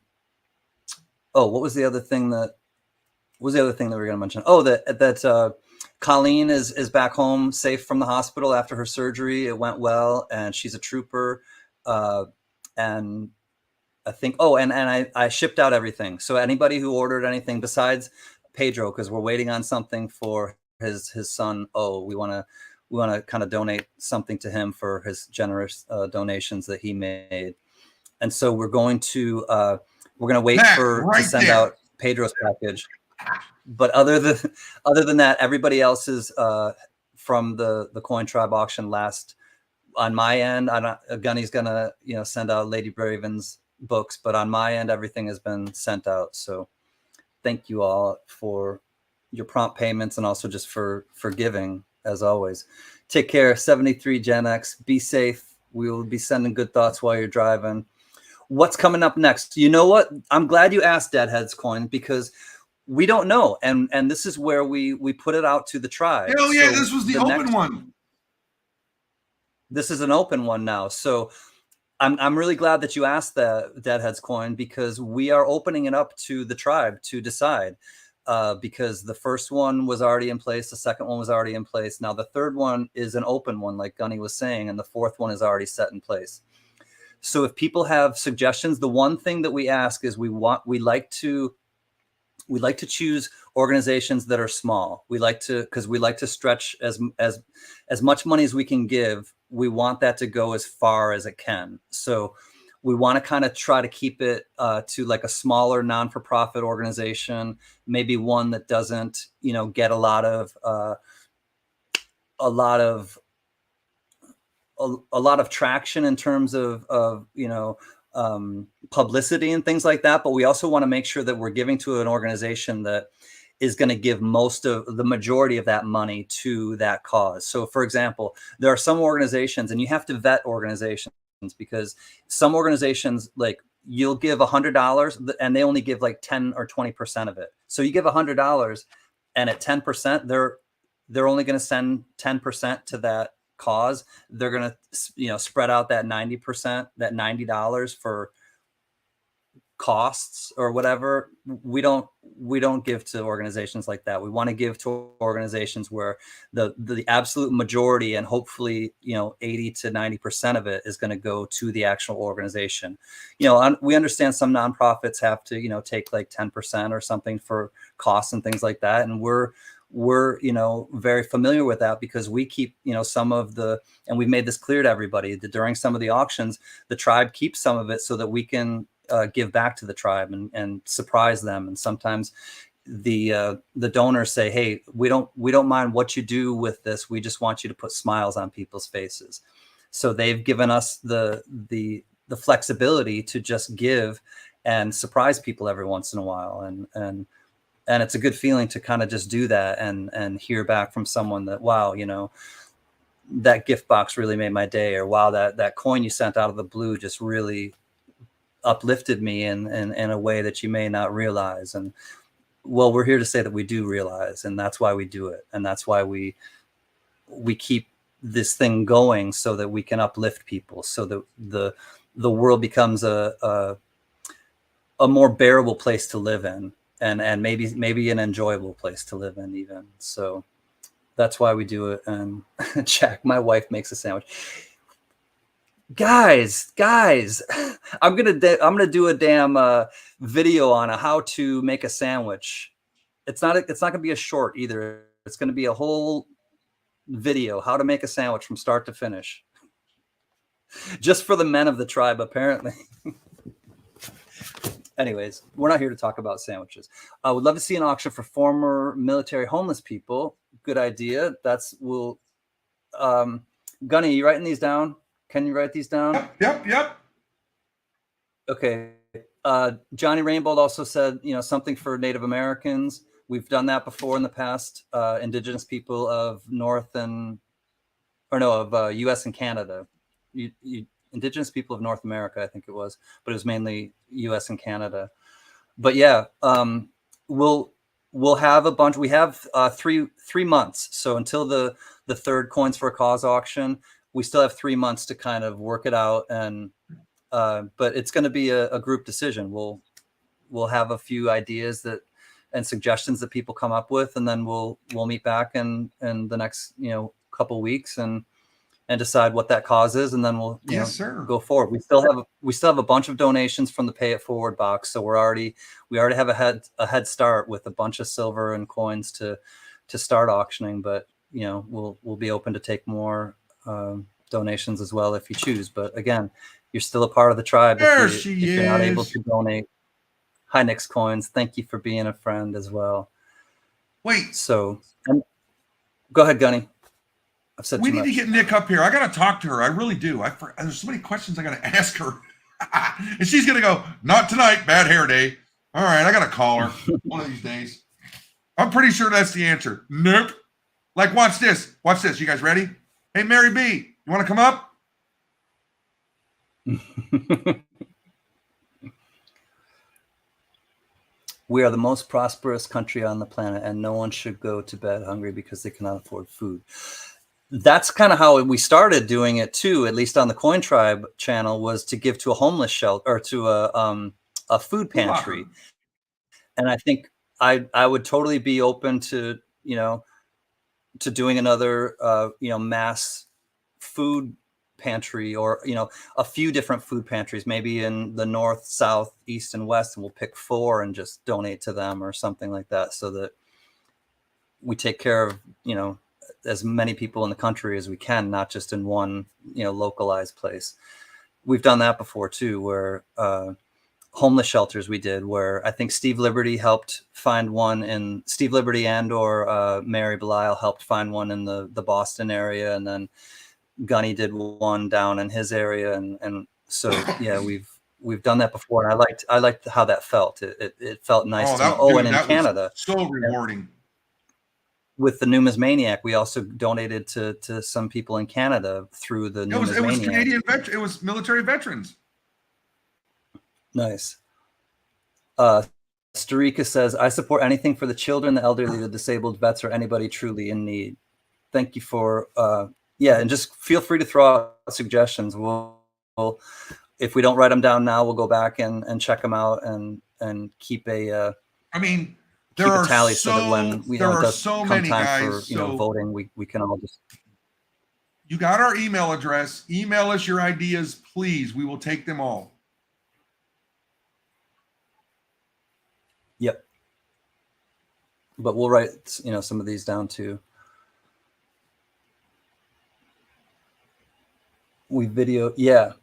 was the other thing that we were going to mention? Oh, that Colleen is back home safe from the hospital after her surgery. It went well, and she's a trooper. And I think, and I shipped out everything. So anybody who ordered anything besides Pedro, because we're waiting on something for his son. We want to kind of donate something to him for his generous donations that he made. And so we're going to wait to send out Pedro's package. But other than that, everybody else's from the Coin Tribe auction on my end, Gunny's gonna send out Lady Braven's books, but on my end, everything has been sent out. So thank you all for your prompt payments and also just for giving, as always. Take care. 73 Gen X. Be safe. We will be sending good thoughts while you're driving. What's coming up next? You know what? I'm glad you asked, Deadheads Coin, because we don't know, and this is where we put it out to the tribe. Hell yeah, this was the open one. This is an open one now. So I'm really glad that you asked that, Deadheads Coin, because we are opening it up to the tribe to decide. Because the first one was already in place, the second one was already in place. Now the third one is an open one, like Gunny was saying, and the fourth one is already set in place. So if people have suggestions, the one thing that we ask is we like to choose organizations that are small. Because we like to stretch as much money as we can give. We want that to go as far as it can. So we want to kind of try to keep it to like a smaller non-for-profit organization, maybe one that doesn't, get a lot of traction in terms of publicity and things like that. But we also want to make sure that we're giving to an organization that is going to give most of the majority of that money to that cause. So for example, there are some organizations, and you have to vet organizations, because some organizations, like, you'll give $100 and they only give like 10 or 20% of it. So you give $100 and at 10%, they're only going to send 10% to that cause. They're going to, spread out that 90%, that $90 for costs or whatever, we don't give to organizations like that. We want to give to organizations where the absolute majority, and hopefully 80 to 90% of it, is going to go to the actual organization. We understand some nonprofits have to take like 10% or something for costs and things like that, and we're very familiar with that, because we keep some of the, and we've made this clear to everybody, that during some of the auctions, the tribe keeps some of it so that we can give back to the tribe and surprise them. And sometimes the donors say, hey, we don't mind what you do with this, we just want you to put smiles on people's faces. So they've given us the flexibility to just give and surprise people every once in a while, and it's a good feeling to kind of just do that and hear back from someone that, wow, that gift box really made my day, or wow, that coin you sent out of the blue just really uplifted me in a way that you may not realize. And well, we're here to say that we do realize, and that's why we do it, and that's why we keep this thing going, so that we can uplift people, so that the world becomes a more bearable place to live in, and maybe an enjoyable place to live in even. So that's why we do it. And Jack, my wife makes a sandwich. Guys, I'm gonna do a damn video on how to make a sandwich. It's not gonna be a short either. It's gonna be a whole video, how to make a sandwich from start to finish, just for the men of the tribe, apparently. Anyways, we're not here to talk about sandwiches. I would love to see an auction for former military homeless people. Good idea. Gunny, you writing these down? Can you write these down? Yep. Okay. Johnny Rainbow also said, something for Native Americans. We've done that before in the past. Indigenous people of U.S. and Canada. Indigenous people of North America, I think it was, but it was mainly U.S. and Canada. But yeah, we'll have a bunch. We have 3 months. So until the third Coins for a Cause auction, we still have 3 months to kind of work it out. And but it's going to be a group decision. We'll have a few ideas and suggestions that people come up with, and then we'll meet back in the next couple weeks and decide what that cause is, and then we'll go forward. We still have a bunch of donations from the Pay It Forward box, so we already have a head start with a bunch of silver and coins to start auctioning. But we'll be open to take more donations as well if you choose. But again, you're still a part of the tribe if you're not able to donate. Hi, Nick's Coins. Thank you for being a friend as well. Wait. So go ahead, Gunny. We need to get Nick up here. I got to talk to her. I really do. There's so many questions I got to ask her. And she's going to go, not tonight, bad hair day. All right, I got to call her one of these days. I'm pretty sure that's the answer. Nope. Like, watch this. Watch this. You guys ready? Hey, Mary B, you want to come up? We are the most prosperous country on the planet, and no one should go to bed hungry because they cannot afford food. That's kind of how we started doing it too, at least on the Coin Tribe channel, was to give to a homeless shelter or to a food pantry. And I think I would totally be open to doing another mass food pantry, or a few different food pantries, maybe in the north, south, east, and west, and we'll pick 4 and just donate to them or something like that, so that we take care of as many people in the country as we can, not just in one localized place. We've done that before too, where homeless shelters we did, where I think Steve Liberty helped find one, and Steve Liberty and or Mary Belial helped find one in the Boston area, and then Gunny did one down in his area, and so yeah, we've done that before, and I liked how that felt. It felt nice. And in Canada, so rewarding. With the Numismaniac, we also donated to some people in Canada through the Numismaniac. It was Canadian it was military veterans. Nice. Starika says, I support anything for the children, the elderly, the disabled, vets, or anybody truly in need. Thank you for and just feel free to throw out suggestions. if we don't write them down now, we'll go back and check them out and keep a I mean, keep there a are tally so that when there it are does so come many time guys. for voting, we can all just. You got our email address. Email us your ideas, please. We will take them all. Yep. But we'll write some of these down too. We video, yeah,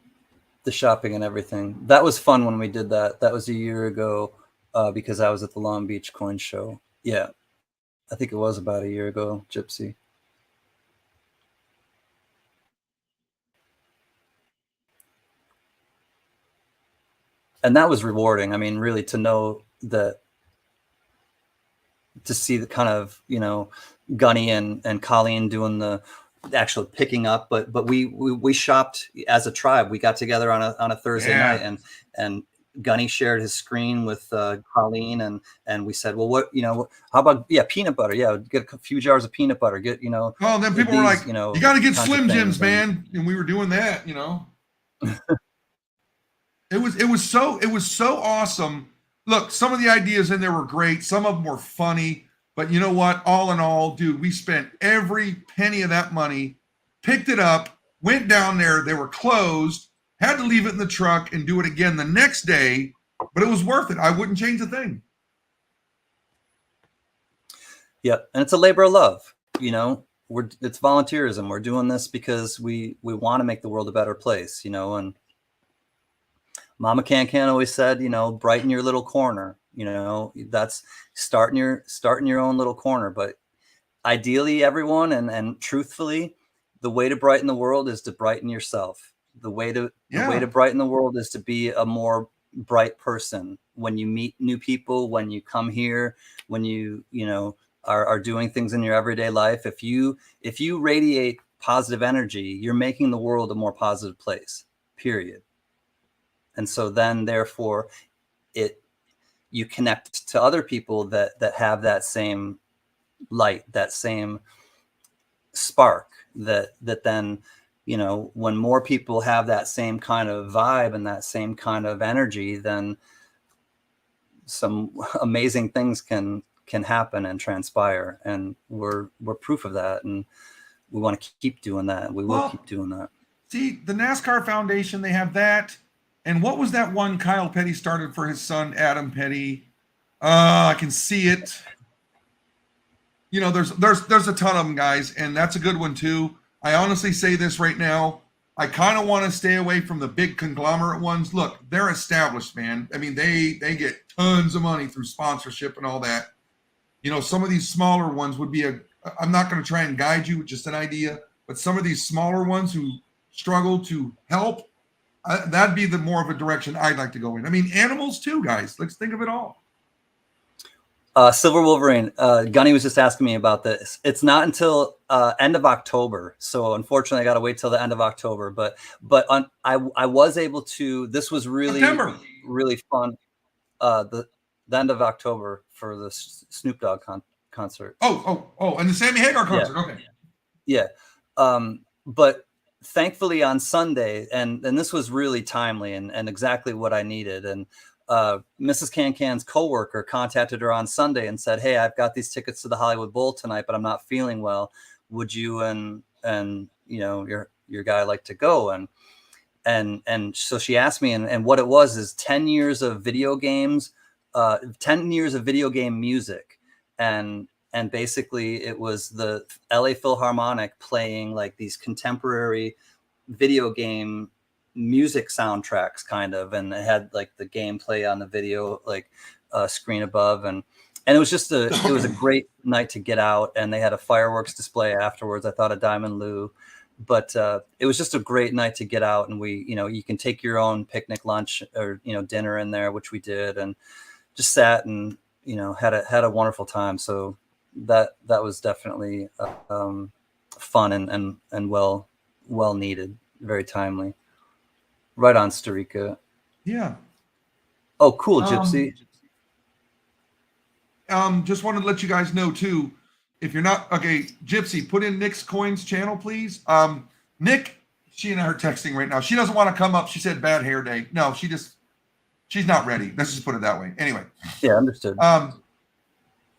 the shopping and everything. That was fun when we did that. That was a year ago because I was at the Long Beach Coin Show. Yeah, I think it was about a year ago, Gypsy. And that was rewarding. I mean, really to know that, to see the kind of, Gunny and Colleen doing the actual picking up, but we shopped as a tribe. We got together on a Thursday night, and Gunny shared his screen with Colleen, and we said, well, how about peanut butter? Yeah, get a few jars of peanut butter. Get Oh, then people were like, you got to get Slim Jims, man, and we were doing that. It was so awesome. Look, some of the ideas in there were great. Some of them were funny. But you know what? All in all, dude, we spent every penny of that money, picked it up, went down there. They were closed, had to leave it in the truck and do it again the next day. But it was worth it. I wouldn't change a thing. Yeah, and it's a labor of love. It's volunteerism. We're doing this because we want to make the world a better place. And Mama Can always said, brighten your little corner. That's starting your own little corner. But ideally, everyone, and truthfully, the way to brighten the world is to brighten yourself. The way to brighten the world is to be a more bright person. When you meet new people, when you come here, when you are doing things in your everyday life, if you radiate positive energy, you're making the world a more positive place, period. And so then therefore you connect to other people that have that same light, that same spark, that then, when more people have that same kind of vibe and that same kind of energy, then some amazing things can happen and transpire. And we're proof of that. And we want to keep doing that. We will keep doing that. See, the NASCAR Foundation, they have that. And what was that one Kyle Petty started for his son, Adam Petty? I can see it. There's a ton of them, guys, and that's a good one too. I honestly say this right now. I kind of want to stay away from the big conglomerate ones. Look, they're established, man. I mean, they get tons of money through sponsorship and all that. Some of these smaller ones would be I'm not going to try and guide you, just an idea, but some of these smaller ones who struggle to help, that'd be the more of a direction I'd like to go in. I mean, animals too, guys. Let's think of it all. Silver Wolverine, Gunny was just asking me about this. It's not until end of October, so unfortunately, I got to wait till the end of October. But I was able to. This was really really fun. The end of October for the Snoop Dogg concert. Oh, and the Sammy Hagar concert. Yeah. Okay. Yeah, but thankfully on Sunday, and this was really timely and exactly what I needed. And Mrs. Can's coworker contacted her on Sunday and said, "Hey, I've got these tickets to the Hollywood Bowl tonight, but I'm not feeling well. Would you and your guy like to go?" And so she asked me, and what it was is 10 years of video games, 10 years of video game music, and basically it was the LA Philharmonic playing like these contemporary video game music soundtracks kind of, and it had like the gameplay on the video like screen above, and it was just it was a great night to get out. And they had a fireworks display afterwards. I thought of Diamond Lou, but it was just a great night to get out. And we, you can take your own picnic lunch or dinner in there, which we did, and just sat and had a wonderful time. So that was definitely fun and well needed, very timely. Right on, Starika. Yeah. Oh, cool, Gypsy. Just wanted to let you guys know too, if you're not okay, Gypsy, put in Nick's Coins channel, please. Nick She and I are texting right now. She doesn't want to come up. She said bad hair day. No, she's not ready. Let's just put it that way. Anyway. Yeah, understood.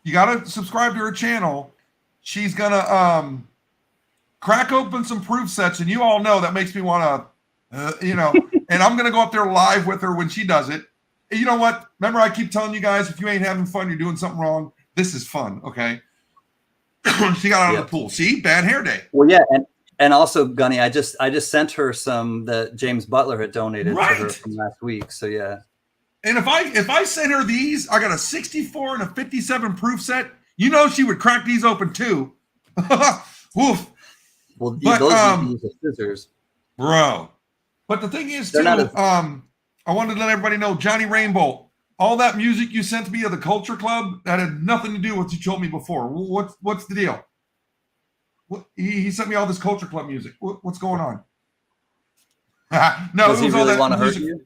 You got to subscribe to her channel. She's going to crack open some proof sets, and you all know that makes me want to, and I'm going to go up there live with her when she does it. And you know what? Remember, I keep telling you guys, if you ain't having fun, you're doing something wrong. This is fun, okay? She got out of the pool. See? Bad hair day. Well, yeah, and also, Gunny, I just sent her some that James Butler had donated to her from last week. So yeah. And if I sent her these, I got a 64 and a 57 proof set. You know she would crack these open too. Woof. Well, those use the scissors, bro. But the thing is, too, I wanted to let everybody know, Johnny Rainbow, all that music you sent me of the Culture Club, that had nothing to do with what you told me before. What's the deal? He sent me all this Culture Club music. What's going on? No, does he really want to hurt you?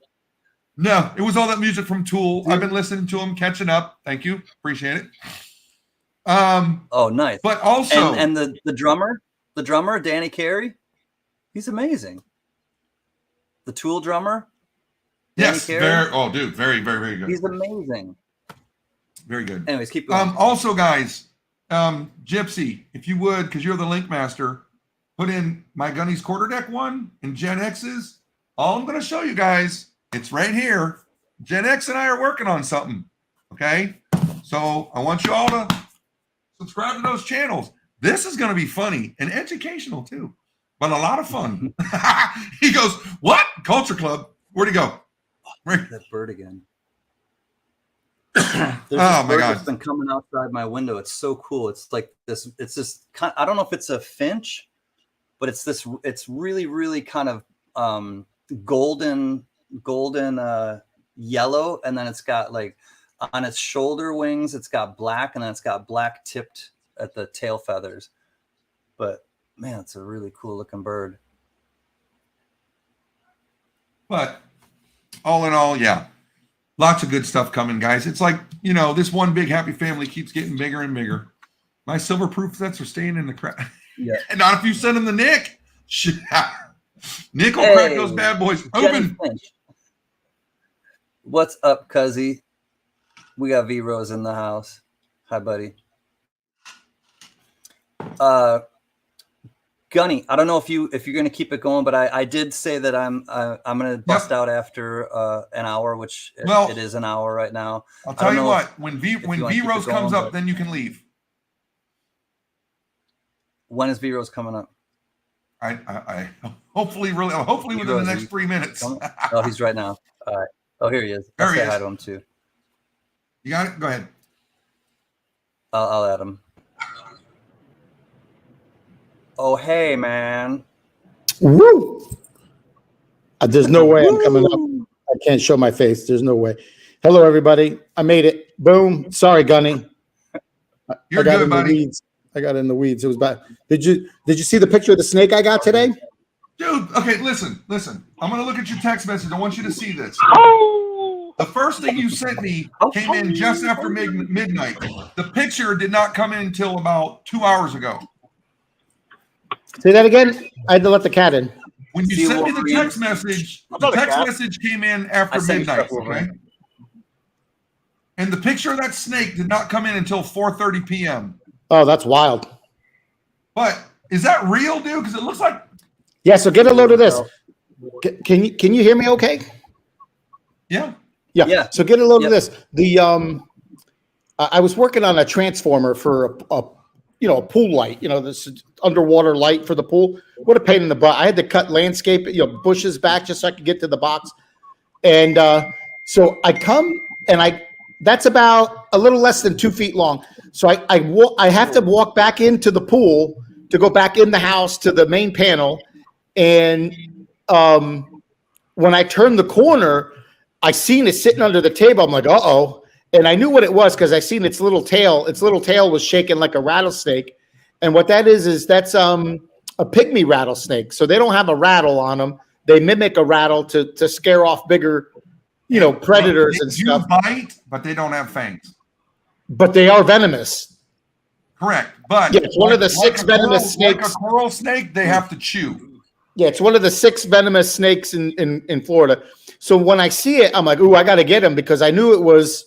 No, it was all that music from Tool. I've been listening to him, catching up. Thank you, appreciate it. Oh, nice. But also, and the drummer, Danny Carey, he's amazing. The Tool drummer. Yes, very, very, very good. He's amazing. Very good. Anyways, keep going. Also, guys, Gypsy, if you would, because you're the link master, put in my Gunny's Quarter Deck one and Gen X's. All I'm going to show you guys, it's right here. Gen X and I are working on something. Okay, so I want you all to subscribe to those channels. This is going to be funny and educational too, but a lot of fun. He goes, "What? Culture Club? Where'd he go?" That bird again. Oh my God! That's been coming outside my window. It's so cool. It's like this. It's this kind. I don't know if it's a finch, but it's this. It's really, really kind of golden yellow, and then it's got like on its shoulder wings, it's got black, and then it's got black tipped at the tail feathers. But man, it's a really cool looking bird. But all in all, yeah, lots of good stuff coming, guys. It's like, this one big happy family keeps getting bigger and bigger. My silver proof sets are staying in the crack. Yeah. And not if you send them to Nick. Nick will crack those bad boys open. What's up, Cuzzy? We got V-Rose in the house. Hi, buddy. Gunny, I don't know if you're going to keep it going, but I did say that I'm going to bust out after an hour, which it is an hour right now. I'll tell you what, when V-Rose comes up, then you can leave. When is V-Rose coming up? I hopefully within the next 3 minutes. Oh, he's right now. All right. Oh, here he is. I'll say hi to him too. You got it? Go ahead. I'll add him. Oh, hey, man. Woo! There's no way I'm coming up. I can't show my face. There's no way. Hello, everybody. I made it. Boom. Sorry, Gunny. You're good, buddy. I got in the weeds. It was bad. Did you see the picture of the snake I got today? Dude, okay, listen. I'm going to look at your text message. I want you to see this. The first thing you sent me came in just after midnight. The picture did not come in until about 2 hours ago. Say that again? I had to let the cat in. When you sent me the text message, message came in after midnight, okay? And the picture of that snake did not come in until 4:30 p.m. Oh, that's wild. But is that real, dude? Because it looks like... Yeah, so get a load of this. Can you hear me okay? Yeah. Yeah. So get a load of this. I was working on a transformer for a pool light, this underwater light for the pool. What a pain in the butt. I had to cut landscape, bushes back just so I could get to the box. And so I come and that's about a little less than 2 feet long. So I have to walk back into the pool to go back in the house to the main panel. And when I turned the corner, I seen it sitting under the table. I'm like, uh-oh. And I knew what it was because I seen its little tail. Its little tail was shaking like a rattlesnake. And what that is that's a pygmy rattlesnake. So they don't have a rattle on them. They mimic a rattle to scare off bigger, predators and stuff. They bite, but they don't have fangs. But they are venomous. Correct. But it's one of the 6 venomous snakes. Like a coral snake, they have to chew. Yeah, it's one of the 6 venomous snakes in Florida. So when I see it, I'm like, ooh, I got to get him because I knew it was.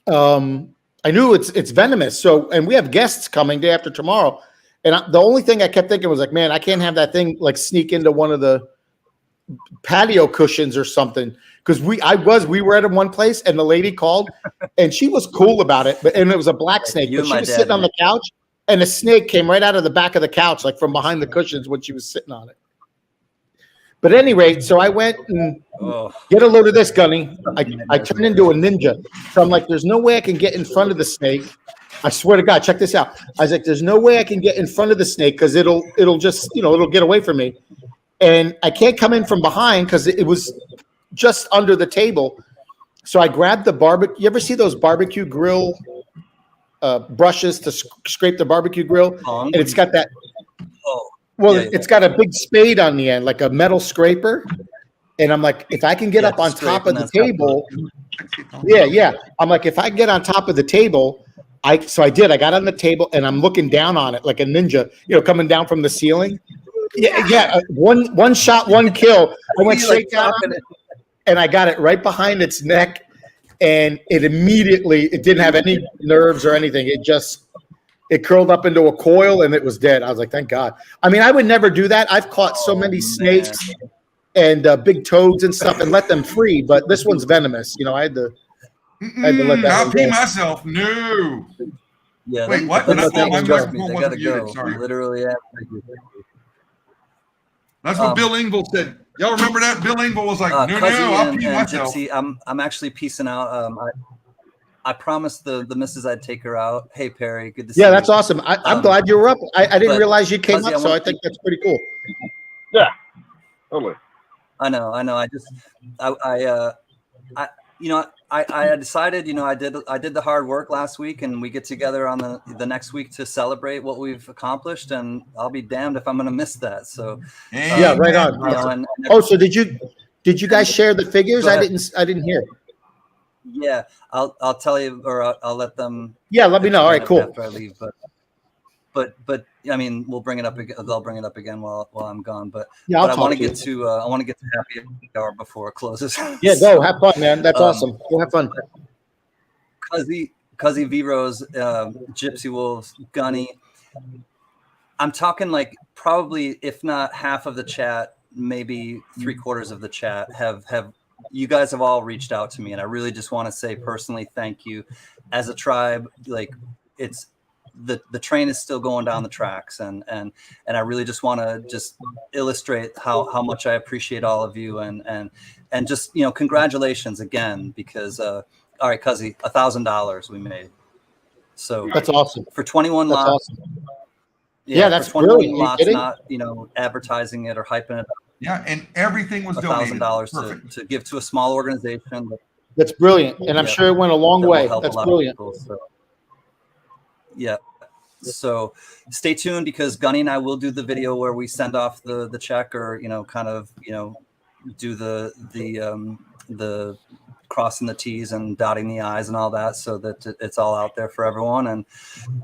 I knew it's venomous. So, and we have guests coming day after tomorrow, and the only thing I kept thinking was like, man, I can't have that thing like sneak into one of the patio cushions or something. Because we were at one place and the lady called and she was cool about it, and it was a black snake. You But and she my was dad, sitting on man. the couch, and the snake came right out of the back of the couch, like from behind the cushions when she was sitting on it. But at any rate, so I went and Oh, get a load of this, Gunny. I turned into a ninja. So I'm like, there's no way I can get in front of the snake. I swear to God, check this out. I was like, there's no way I can get in front of the snake because it'll just, it'll get away from me. And I can't come in from behind because it was just under the table. So I grabbed the barbecue. You ever see those barbecue grill brushes to scrape the barbecue grill? Tongs? And it's got that. oh, Well, Yeah, yeah. it's got a big spade on the end, like a metal scraper. And I'm like, if I can get Yeah, up on scrape, top of and the that's got the- table, yeah. I'm like, if I get on top of the table, so I did. I got on the table and I'm looking down on it like a ninja, coming down from the ceiling. Yeah. One shot, one kill. I went You, like, straight down chopping it. and I got it right behind its neck. And it didn't have any nerves or anything. It curled up into a coil and it was dead. I was like, thank God. I mean, I would never do that. I've caught so many snakes and big toads and stuff and let them free, but this one's venomous. I had to let that I'll one pee go. myself. No. Yeah, Wait, what? That's Let that My one go. microphone They wasn't gotta muted. go. Sorry. Literally. That's what Bill Engvall said. Y'all remember that? Bill Engvall was like, no, I'll pee and myself. Gypsy, I'm actually peacing out. I promised the missus I'd take her out. Hey Perry, good to see you. Yeah, that's awesome. I'm glad you were up. I didn't but realize you came Fuzzy, up, I so wanna I think that's pretty cool. Yeah, totally. I know. I decided, I did the hard work last week, and we get together on the next week to celebrate what we've accomplished, and I'll be damned if I'm going to miss that. So, Yeah, right on. you know, and Oh, so did you guys share the figures? Go I ahead. didn't hear. yeah, I'll tell you, or I'll let them. Yeah, let me know. All right, cool. After I leave, but I mean, we'll bring it up again. They'll bring it up again while I'm gone. But Yeah, I'll I talk want to to you. get to I want to get to happy hour before it closes. Yeah, go have fun, man. That's awesome. Go have fun. Cuzzy V-Rose, Gypsy Wolves, Gunny. I'm talking like probably, if not half of the chat, maybe 3/4 of the chat have you guys have all reached out to me, and I really just want to say personally thank you. As a tribe, like it's the train is still going down the tracks, and I really just want to just illustrate how much I appreciate all of you, and just congratulations again, because all right, Cuzzy, $1,000 we made. So That's awesome. for 21 That's lots. awesome. Yeah, Yeah, that's for 21 brilliant. Are you lots, kidding? not advertising it or hyping it Yeah, and everything was up. donated. $1,000 Perfect. to give to a small organization That's brilliant, and I'm Yeah. sure it went a long that will way. help a That's lot of brilliant. people. So, yeah. So stay tuned, because Gunny and I will do the video where we send off the check, or do the crossing the T's and dotting the I's and all that, so that it's all out there for everyone. And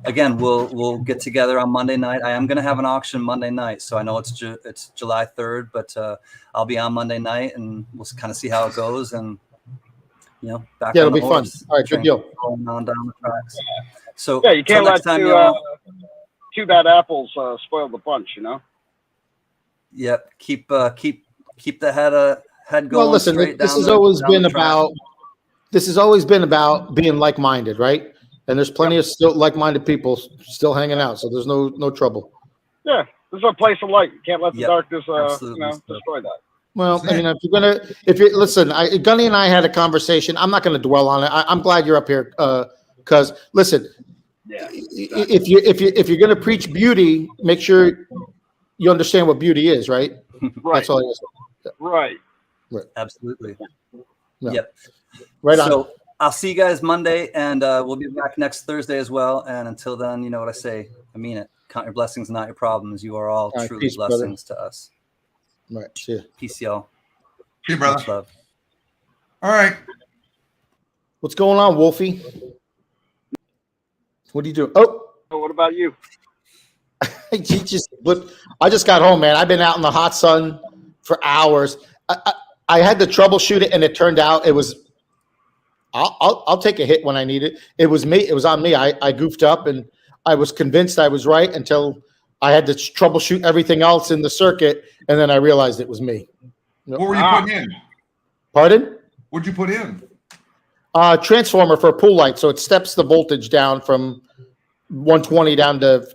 again, we'll get together on Monday night. I am going to have an auction Monday night, so I know it's July 3rd, but I'll be on Monday night, and we'll kind of see how it goes. And back Yeah, on it'll the be fun. horse, All right, good train deal. going on down the tracks. So Yeah, you till can't next let time, y'all. two bad apples spoil the punch, Yep, keep the head going. Well, listen, straight this down has the- always down the been track. about. This has always been about being like-minded, right? And there's plenty of still like-minded people still hanging out, so there's no trouble. Yeah, this is a place of light. You can't let the Yep, darkness, absolutely. destroy that. Well, I mean, if you listen, Gunny and I had a conversation. I'm not going to dwell on it. I'm glad you're up here, because listen, Yeah, if you're going to preach beauty, make sure you understand what beauty is, right? right, That's all it is. right. Absolutely. Yeah. Yep. Right on. So I'll see you guys Monday, and we'll be back next Thursday as well. And until then, you know what I say. I mean it. Count your blessings, not your problems. You are all right, truly peace, brother. blessings to us. Right. See ya. Peace, y'all. See you, brother. Much love. All right. What's going on, Wolfie? What are you doing? Oh, So what about you? I just got home, man. I've been out in the hot sun for hours. I had to troubleshoot it, and it turned out it was. I'll take a hit when I need it. It was me. It was on me. I goofed up, and I was convinced I was right until I had to troubleshoot everything else in the circuit, and then I realized it was me. What were you putting in? Pardon? What'd you put in? Transformer for a pool light, so it steps the voltage down from 120 down to.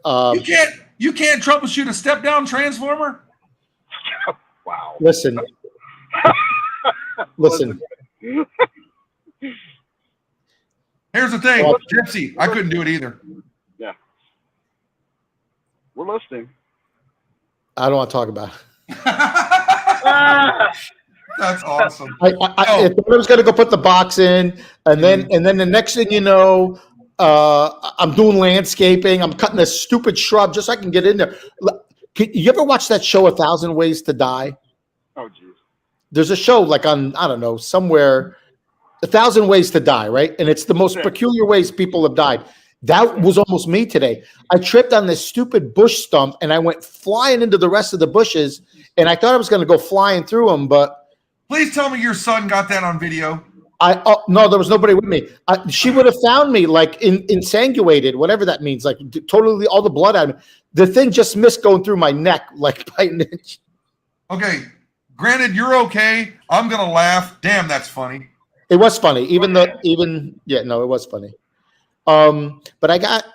You can't troubleshoot a step down transformer. Wow. Listen. Here's the thing, Gypsy. I couldn't do it either. Yeah. We're listening. I don't want to talk about it. That's awesome. I was going to go put the box in, and then the next thing you know, I'm doing landscaping. I'm cutting a stupid shrub just so I can get in there. You ever watch that show, 1,000 Ways to Die? Oh, geez. There's a show like on, I don't know, somewhere, 1,000 Ways to Die, right? And it's the most peculiar ways people have died. That was almost me today. I tripped on this stupid bush stump, and I went flying into the rest of the bushes, and I thought I was going to go flying through them, but. Please tell me your son got that on video. No, there was nobody with me. She would have found me like insanguated, whatever that means, like totally all the blood out of me. The thing just missed going through my neck like by an inch. Okay, granted, you're okay. I'm gonna laugh. Damn, that's funny. It was funny, it was funny. But I got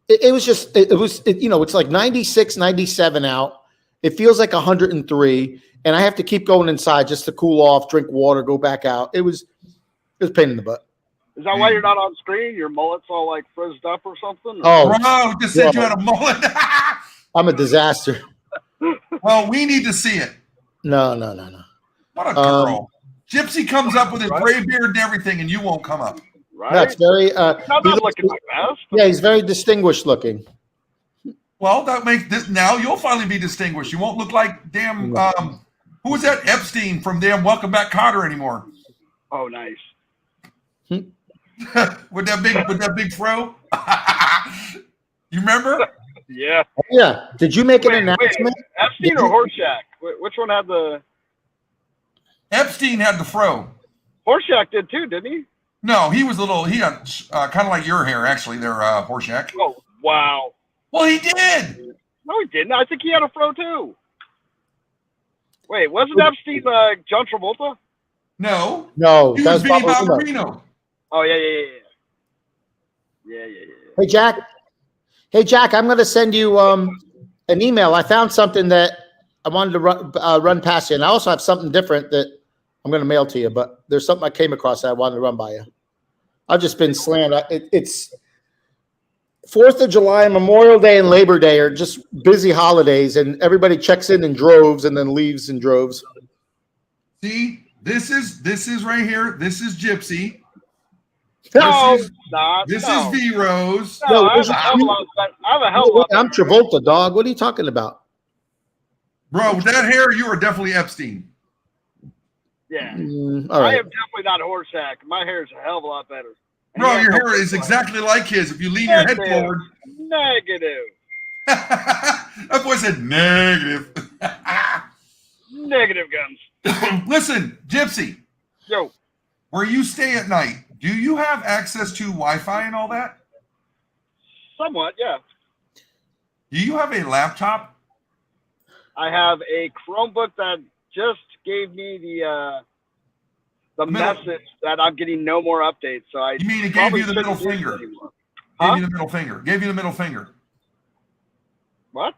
it's like 96, 97 out. It feels like 103, and I have to keep going inside just to cool off, drink water, go back out. It was a pain in the butt. Is that why you're not on screen? Your mullet's all like frizzed up or something? Oh, bro, just said you had a mullet. I'm a disaster. Well, we need to see it. No. What a girl. Gypsy comes up with his gray beard and everything, and you won't come up. Right? That's very. I'm not looking my best. Yeah, he's very distinguished looking. Well, that makes this now you'll finally be distinguished. You won't look like damn who was that Epstein from damn Welcome Back Kotter anymore. Oh, nice. with that big fro. You remember? Yeah. Yeah. Did you make an announcement? Epstein or Horshack? Which one had the? Epstein had the fro. Horshack did too, didn't he? No, he was a little. He had kind of like your hair, actually. There, Horshack. Oh wow. Well, he did. No, he didn't. I think he had a fro too. Wait, wasn't Epstein John Travolta? No, he was Vinny Bob Ballerino. Oh yeah. Hey Jack, I'm going to send you an email. I found something that I wanted to run past you, and I also have something different that I'm going to mail to you. But there's something I came across that I wanted to run by you. I've just been slammed. It's 4th of July, Memorial Day, and Labor Day are just busy holidays, and everybody checks in droves and then leaves in droves. See, this is right here. This is Gypsy. No, This is V Rose. No, I have a hell of a lot. I'm Travolta, dog. What are you talking about? Bro, with that hair, you are definitely Epstein. Yeah. All right. I am definitely not Horshack. My hair is a hell of a lot better. And Bro, your hair is exactly like his. If you lean your head forward. Negative. That boy said negative. Negative guns. Listen, Gypsy. Yo. Where you stay at night, do you have access to Wi-Fi and all that? Somewhat, yeah. Do you have a laptop? I have a Chromebook that just gave me the message that I'm getting no more updates. So You mean it gave you the middle shouldn't use finger? it anymore. Gave you the middle finger. Gave you the middle finger. What?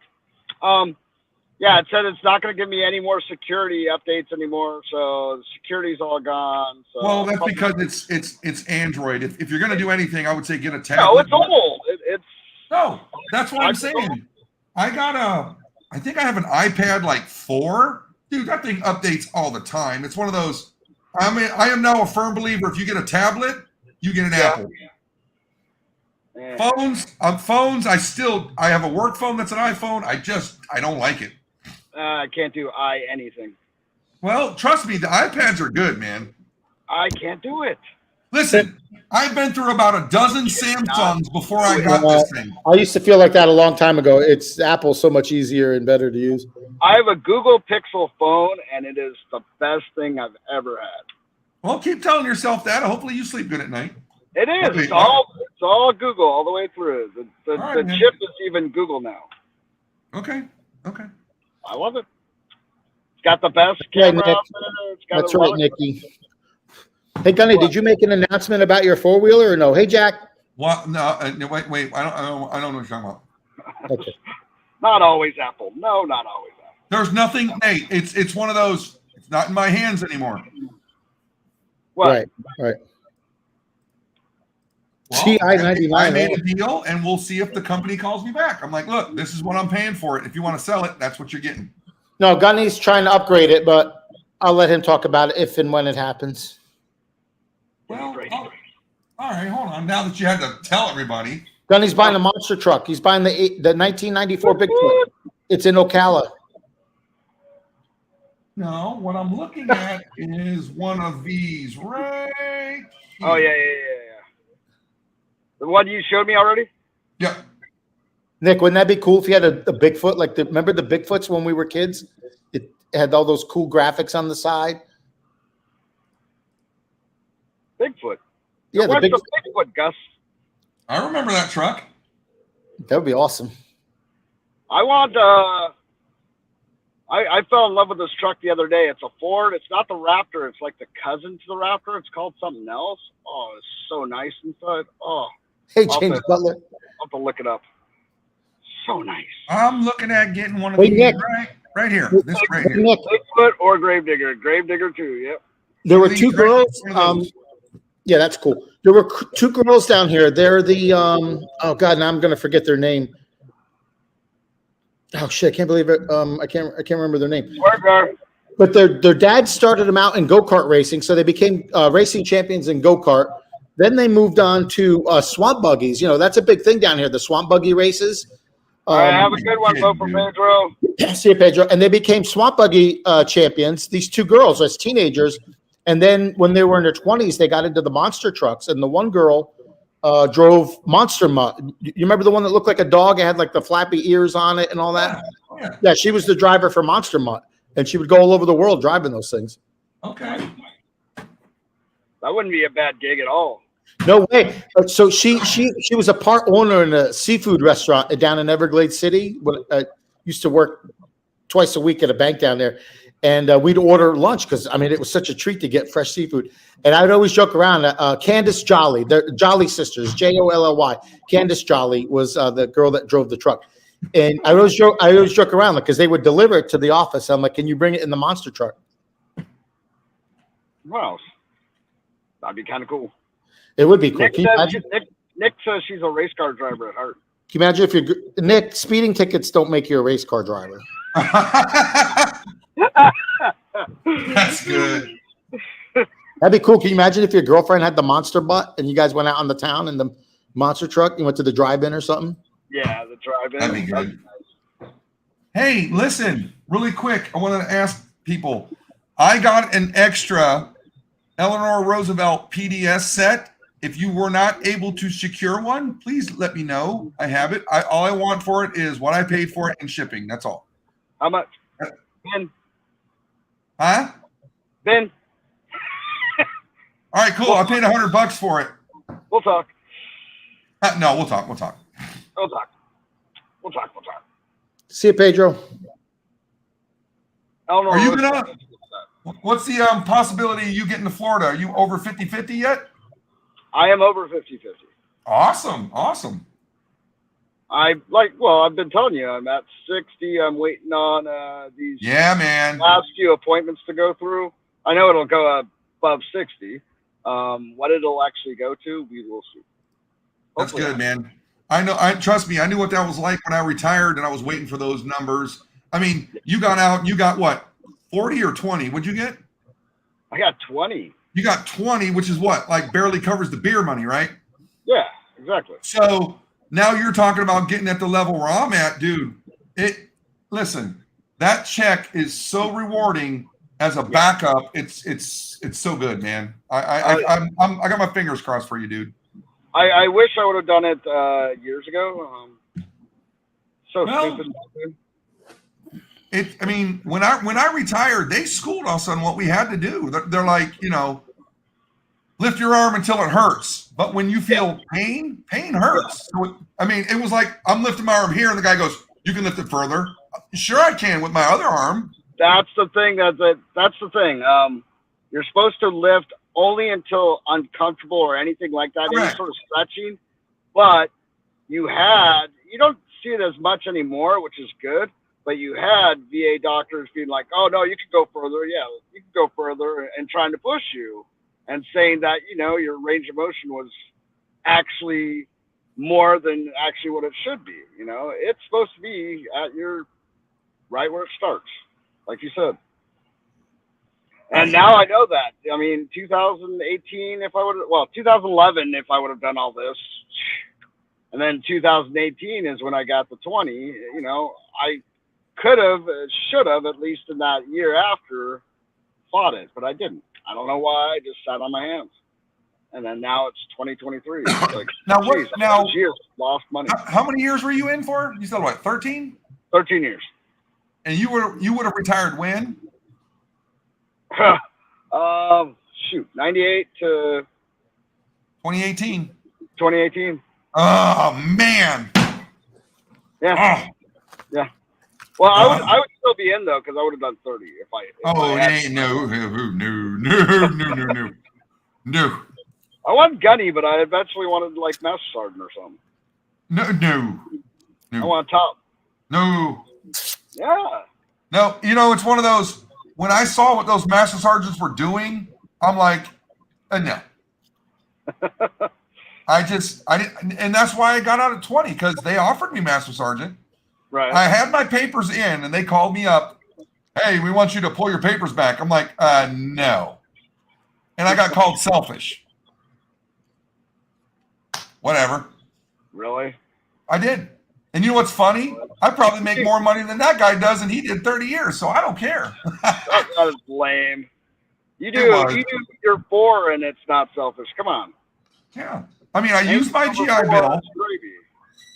Yeah, it said it's not going to give me any more security updates anymore. So the security's all gone. So Well, that's because it's Android. If you're going to do anything, I would say get a tablet. no, it's old. No, that's what I'm saying. I think I have an iPad like 4. Dude, that thing updates all the time. It's one of those. I am now a firm believer. If you get a tablet, you get an Apple. Yeah. Phones. I have a work phone that's an iPhone. I don't like it. I can't do anything. Well, trust me, the iPads are good, man. I can't do it. Listen, I've been through about a dozen Samsungs before I got this thing. I used to feel like that a long time ago. It's Apple's so much easier and better to use. I have a Google Pixel phone, and it is the best thing I've ever had. Well, keep telling yourself that. Hopefully you sleep good at night. It is. Okay. It's all Google all the way through. The right, man. chip is even Google now. Okay. Okay. I love it. It's got the best Yeah, camera Nick. out there. It's got That's a right, lot of- Nikki. Hey, Gunny, did you make an announcement about your four-wheeler or no? Hey, Jack. What? No, wait. I don't know what you're talking about. Okay. Not always Apple. No, not always Apple. There's nothing, Nate. It's one of those. It's not in my hands anymore. What? Right. Well, TI-99. I made a deal, and we'll see if the company calls me back. I'm like, look, this is what I'm paying for it. If you want to sell it, that's what you're getting. No, Gunny's trying to upgrade it, but I'll let him talk about it if and when it happens. Well, all right, hold on. Now that you had to tell everybody, Gunny's buying a monster truck. He's buying the 1994 Bigfoot. It's in Ocala. no, what I'm looking at is one of these right. Oh, here. yeah. The one you showed me already? Yep. Nick, wouldn't that be cool if you had a Bigfoot? Like, remember the Bigfoots when we were kids? It had all those cool graphics on the side. Bigfoot. Yeah, What's the Bigfoot, Gus? I remember that truck. that would be awesome. I want, I fell in love with this truck the other day. It's a Ford. It's not the Raptor. It's like the cousin to the Raptor. It's called something else. Oh, it's so nice inside. Oh, Hey, I'll James bet. Butler. I'll have to look it up. So nice. I'm looking at getting one of Hey, these Nick. right here. This right Hey, here. Nick, Bigfoot or Gravedigger. Gravedigger too, yep. there were These two right- girls. one of those. Yeah, that's cool. There were two girls down here. They're the oh god, now I'm gonna forget their name. Oh shit, I can't believe it. I can't remember their name. Where But their dad started them out in go-kart racing, so they became racing champions in go-kart. Then they moved on to swamp buggies. You know, that's a big thing down here, the swamp buggy races. All right, have a good one, vote for Pedro. See you, Pedro. And they became swamp buggy champions, these two girls as teenagers. And then when they were in their 20s, they got into the monster trucks. And the one girl drove Monster Mutt. You remember the one that looked like a dog? It had like the flappy ears on it and all that? Yeah. Yeah, she was the driver for Monster Mutt. And she would go all over the world driving those things. Okay. That wouldn't be a bad gig at all. No way. So she was a part owner in a seafood restaurant down in Everglades City. When I used to work twice a week at a bank down there, and we'd order lunch because I mean it was such a treat to get fresh seafood. And I would always joke around. Candace Jolly, the Jolly sisters, Jolly. Candace Jolly was the girl that drove the truck, and I always joke around because they would deliver it to the office. I'm like, can you bring it in the monster truck? Well, that'd be kind of cool. It would be cool. Nick Can you says, imagine? Nick says she's a race car driver at heart. Can you imagine if you're Nick? Speeding tickets don't make you a race car driver. That's good. That'd be cool. Can you imagine if your girlfriend had the monster butt and you guys went out on the town in the monster truck? You went to the drive-in or something? Yeah, the drive-in. That'd be good. Hey, listen, really quick. I wanted to ask people. I got an extra Eleanor Roosevelt PDS set. If you were not able to secure one, please let me know. I have it. All I want for it is what I paid for it and shipping. That's all. How much? Ben. Huh? Ben. All right, cool. I paid $100 for it. We'll talk. No, we'll talk. We'll talk. We'll talk. We'll talk. See you, Pedro. Eleanor Are you Roosevelt. gonna? What's the possibility of you getting to Florida? Are you over 50-50 yet? I am over 50-50. Awesome. I've been telling you, I'm at 60. I'm waiting on these Yeah, man. last few appointments to go through. I know it'll go above 60. What it'll actually go to, we will see. That's Hopefully good, man. Trust me, I knew what that was like when I retired and I was waiting for those numbers. I mean, you got out, you got what, 40 or 20? What'd you get? I got 20. You got 20, which is what? Like barely covers the beer money, right? Yeah, exactly. So now you're talking about getting at the level where I'm at, dude. Listen, that check is so rewarding as a backup, it's so good, man. I got my fingers crossed for you, dude. I wish I would have done it years ago. So Well, stupid. I mean, when I retired, they schooled us on what we had to do. They're like, lift your arm until it hurts. But when you feel pain hurts. So I mean, it was like I'm lifting my arm here, and the guy goes, "You can lift it further." Sure, I can with my other arm. That's the thing. That's the thing. You're supposed to lift only until uncomfortable or anything like that. Any Correct. sort of stretching. But you don't see it as much anymore, which is good. But you had VA doctors being like, "Oh no, you could go further. Yeah, you could go further," and trying to push you, and saying that your range of motion was actually more than actually what it should be. It's supposed to be at your right where it starts, like you said. And now I know that. I mean, 2018, 2011, if I would have done all this, and then 2018 is when I got the 20. I could have, should have, at least in that year after, fought it, but I didn't. I don't know why. I just sat on my hands. And then now it's 2023. It's like, Now what? geez, Now, years lost money. how many years were you in for? You said what? 13? 13 years. And you would have retired when? 98 to 2018. 2018. Oh man. Yeah. Oh. Yeah. Well, I would still be in though, because I would have done 30 if I. No. I want gunny, but I eventually wanted like master sergeant or something. No. I want top. No. Yeah. No, it's one of those, when I saw what those master sergeants were doing, I'm like, no. I didn't, and that's why I got out at 20, because they offered me master sergeant. Right. I had my papers in, and they called me up. Hey, we want you to pull your papers back. I'm like, no. And I got called selfish. Whatever. Really? I did. And you know what's funny? I probably make more money than that guy does, and he did 30 years, so I don't care. That is lame. You do your 4, and it's not selfish. Come on. Yeah. I mean, I used my GI Bill.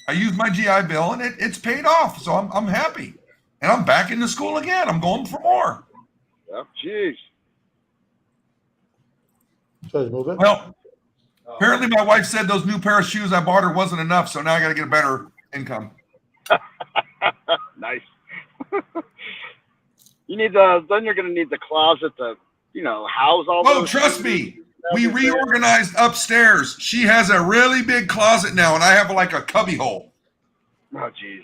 I used my GI Bill, and it's paid off, so I'm happy. And I'm back into school again. I'm going for more. Yep. Jeez. So move it. Well, apparently my wife said those new pair of shoes I bought her wasn't enough, so now I got to get a better income. Nice. You need then you're going to need the closet to, house all Oh, those trust shoes. me. We reorganized upstairs. She has a really big closet now, and I have like a cubby hole. Oh, jeez.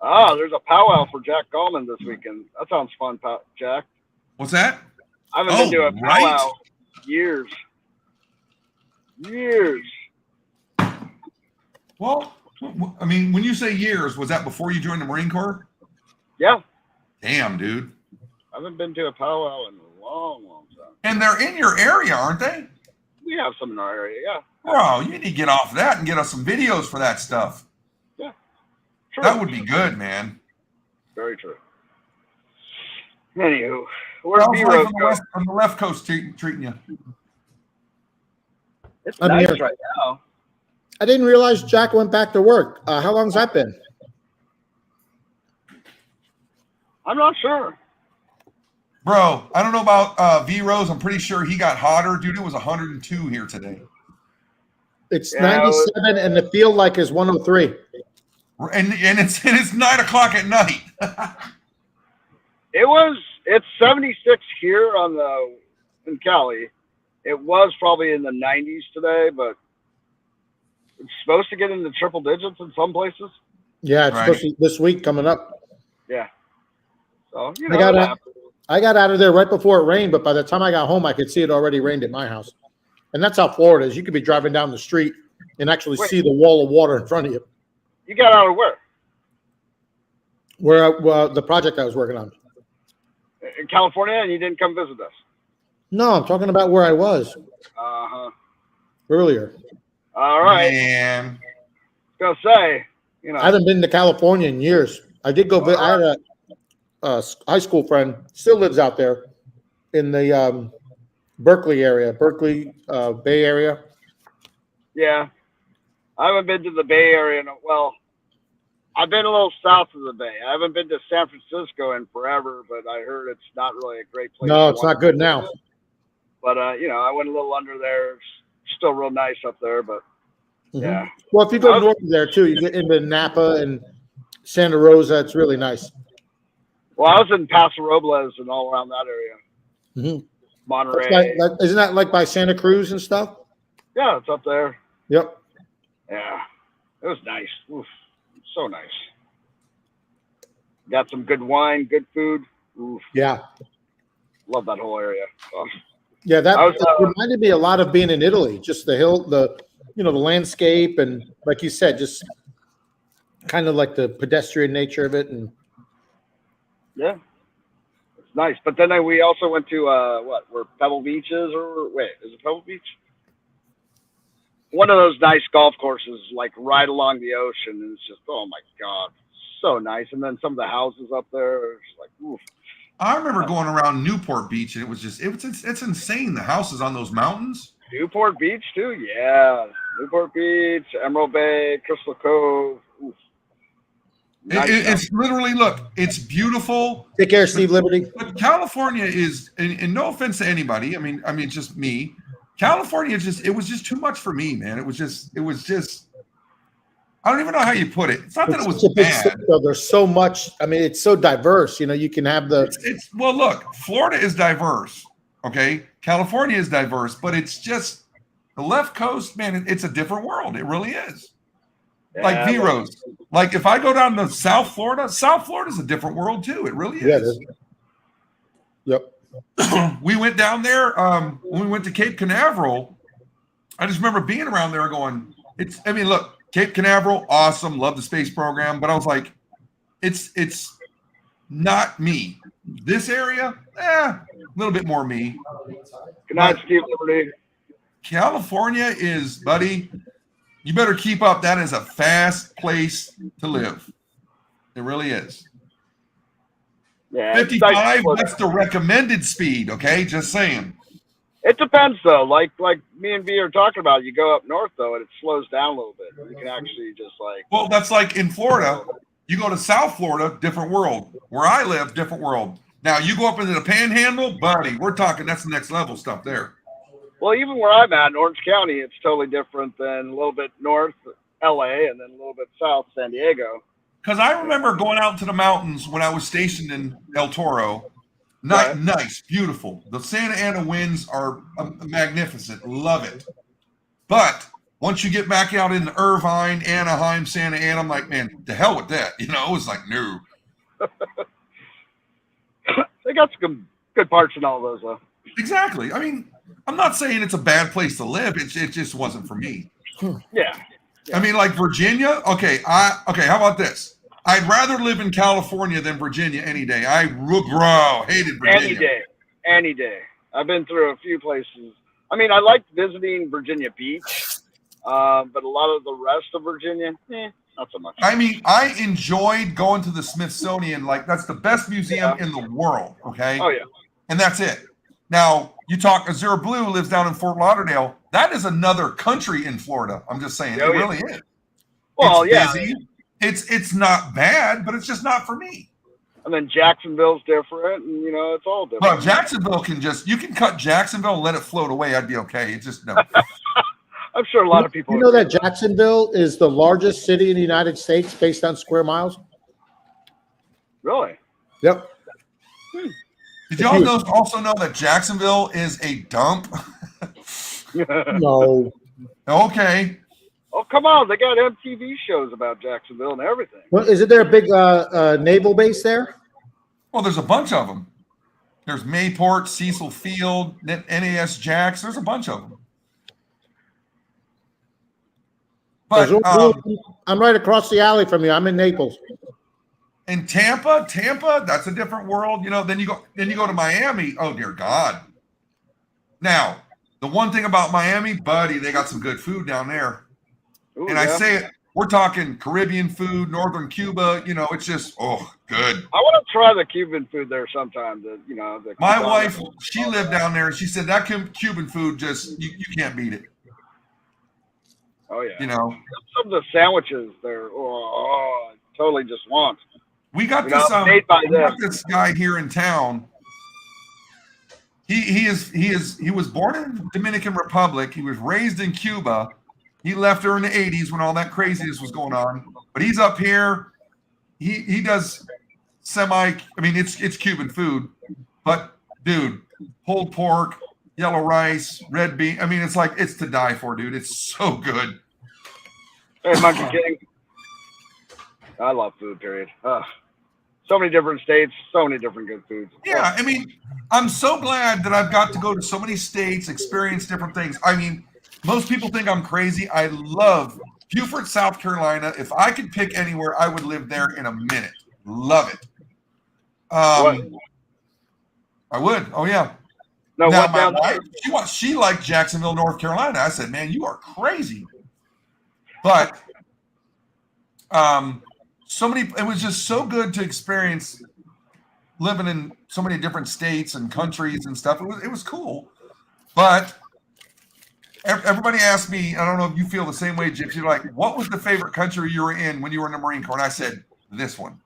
Ah, there's a powwow for Jack Gallman this weekend. That sounds fun, Jack. What's that? I haven't been to a right. powwow years. Well, I mean, when you say years, was that before you joined the Marine Corps? Yeah. Damn, dude. I haven't been to a powwow in a long, long time. And they're in your area, aren't they? We have some in our area, yeah. Bro, you need to get off that and get us some videos for that stuff. Yeah. True. That would be good, man. Very true. Anywho, where's How's B-Rose life going? on the left coast treating you? It's I'm nice here. right now. I didn't realize Jack went back to work. How long's that been? I'm not sure. Bro, I don't know about V-Rose. I'm pretty sure he got hotter. Dude, it was 102 here today. It's Yeah, 97, and the field like is 103. And it's 9 o'clock at night. It's 76 here in Cali. It was probably in the 90s today, but it's supposed to get into triple digits in some places. Yeah, it's Right. supposed to be this week coming up. Yeah. So, I got out of there right before it rained, but by the time I got home, I could see it already rained at my house. And that's how Florida is. You could be driving down the street and actually see the wall of water in front of you. You got out of where? Where the project I was working on. In California, and you didn't come visit us. No, I'm talking about where I was Uh-huh. earlier. All right. Man. I was gonna say, I haven't been to California in years. I did go. I had high school friend, still lives out there in the Berkeley area, Berkeley Bay Area. Yeah. I haven't been to the Bay Area. Well, I've been a little south of the Bay. I haven't been to San Francisco in forever, but I heard it's not really a great place. No, to it's want not good to now. visit. But, I went a little under there. It's still real nice up there, but yeah. Well, if you go north of there too, you get into Napa and Santa Rosa. It's really nice. Well, I was in Paso Robles and all around that area. Mhm. Monterey. Isn't that like by Santa Cruz and stuff? Yeah, it's up there. Yep. Yeah. It was nice. Oof. So nice. Got some good wine, good food. Oof. Yeah. Love that whole area. Yeah, that I was, it reminded me a lot of being in Italy. Just the hill, the landscape, and like you said, just kind of like the pedestrian nature of it. And yeah. It's nice. But then we also went to where Pebble Beach is, or wait, is it Pebble Beach? One of those nice golf courses, like right along the ocean, and it's just, oh my God, so nice. And then some of the houses up there, it's like, oof. I remember going around Newport Beach, and it's insane. The houses on those mountains. Newport Beach too, yeah. Newport Beach, Emerald Bay, Crystal Cove. Oof. Nice It's literally, look, it's beautiful. take care, Steve Liberty. But California is, and no offense to anybody. I mean, it's just me. California it was just too much for me, man. It was just, I don't even know how you put it. It's not that it was It's a big bad. state, though. There's so much. I mean, it's so diverse. You can have the. Well, look, Florida is diverse. Okay. California is diverse, but it's just the left coast, man, it's a different world. It really is. Like V-Rose. Like if I go down to South Florida is a different world too. It really Yeah. is. Yep. We went down there when we went to Cape Canaveral. I just remember being around there going, look, Cape Canaveral, awesome, love the space program, but I was like, it's not me. This area, a little bit more me. Good night, Steve Liberty. California is, buddy, you better keep up. That is a fast place to live. It really is. Yeah, 55, that's the recommended speed, okay? Just saying. It depends though. Like me and V are talking about, you go up north though, and it slows down a little bit. You can actually just Well, that's like in Florida. You go to South Florida, different world. Where I live, different world. Now you go up into the Panhandle, buddy. We're talking that's the next level stuff there. Well, even where I'm at in Orange County, it's totally different than a little bit north LA and then a little bit south San Diego. Because I remember going out to the mountains when I was stationed in El Toro. Right. Nice, beautiful. The Santa Ana winds are magnificent. Love it. But once you get back out in Irvine, Anaheim, Santa Ana, I'm like, man, the hell with that. It was like, no. They got some good parts in all those though. Exactly. I mean, I'm not saying it's a bad place to live. It just wasn't for me. Yeah. I mean, like Virginia. Okay. How about this? I'd rather live in California than Virginia any day. I hated Virginia. Any day. I've been through a few places. I mean, I liked visiting Virginia Beach, but a lot of the rest of Virginia, not so much. I mean, I enjoyed going to the Smithsonian. Like, that's the best museum in the world. Okay. Oh yeah. And that's it. Now, you talk, Azure Blue lives down in Fort Lauderdale. That is another country in Florida. I'm just saying. Oh, it yeah. really is. Well, It's yeah. busy. It's not bad, but it's just not for me. And then Jacksonville's different, and it's all different. Well, Jacksonville you can cut Jacksonville and let it float away. I'd be okay. It's just no. I'm sure a lot of people. You know that Jacksonville is the largest city in the United States based on square miles? Really? Yep. Did y'all also know that Jacksonville is a dump? No. Okay. Oh, come on. They got MTV shows about Jacksonville and everything. Well, isn't there a big naval base there? Well, there's a bunch of them. There's Mayport, Cecil Field, NAS Jacks. There's a bunch of them. But I'm right across the alley from you. I'm in Naples. in Tampa, that's a different world. Then you go to Miami. Oh dear God. Now, the one thing about Miami, buddy, they got some good food down there. Ooh, And yeah. I say it, we're talking Caribbean food, Northern Cuba. You know, it's just good. I want to try the Cuban food there sometime. My Cubano. wife, she lived down there, and she said that Cuban food just you can't beat it. Oh yeah. You know, Some of the sandwiches there. I totally just want. we got You know, this made by we got them. this guy here in town. He was born in the Dominican Republic. He was raised in Cuba. He left her in the 80s when all that craziness was going on. But he's up here. He does I mean, it's Cuban food. But dude, pulled pork, yellow rice, red bean. I mean, it's to die for, dude. It's so good. Hey, Monkey King. I love food, period. So many different states, so many different good foods. Yeah, I mean, I'm so glad that I've got to go to so many states, experience different things. I mean, most people think I'm crazy. I love Beaufort, South Carolina. If I could pick anywhere, I would live there in a minute. Love it. I would. Oh yeah. No, Now, what my down wife, there? she liked Jacksonville, North Carolina. I said, man, you are crazy. But it was just so good to experience living in so many different states and countries and stuff. It was cool. But everybody asked me, I don't know if you feel the same way, Gypsy, like, what was the favorite country you were in when you were in the Marine Corps? And I said, this one.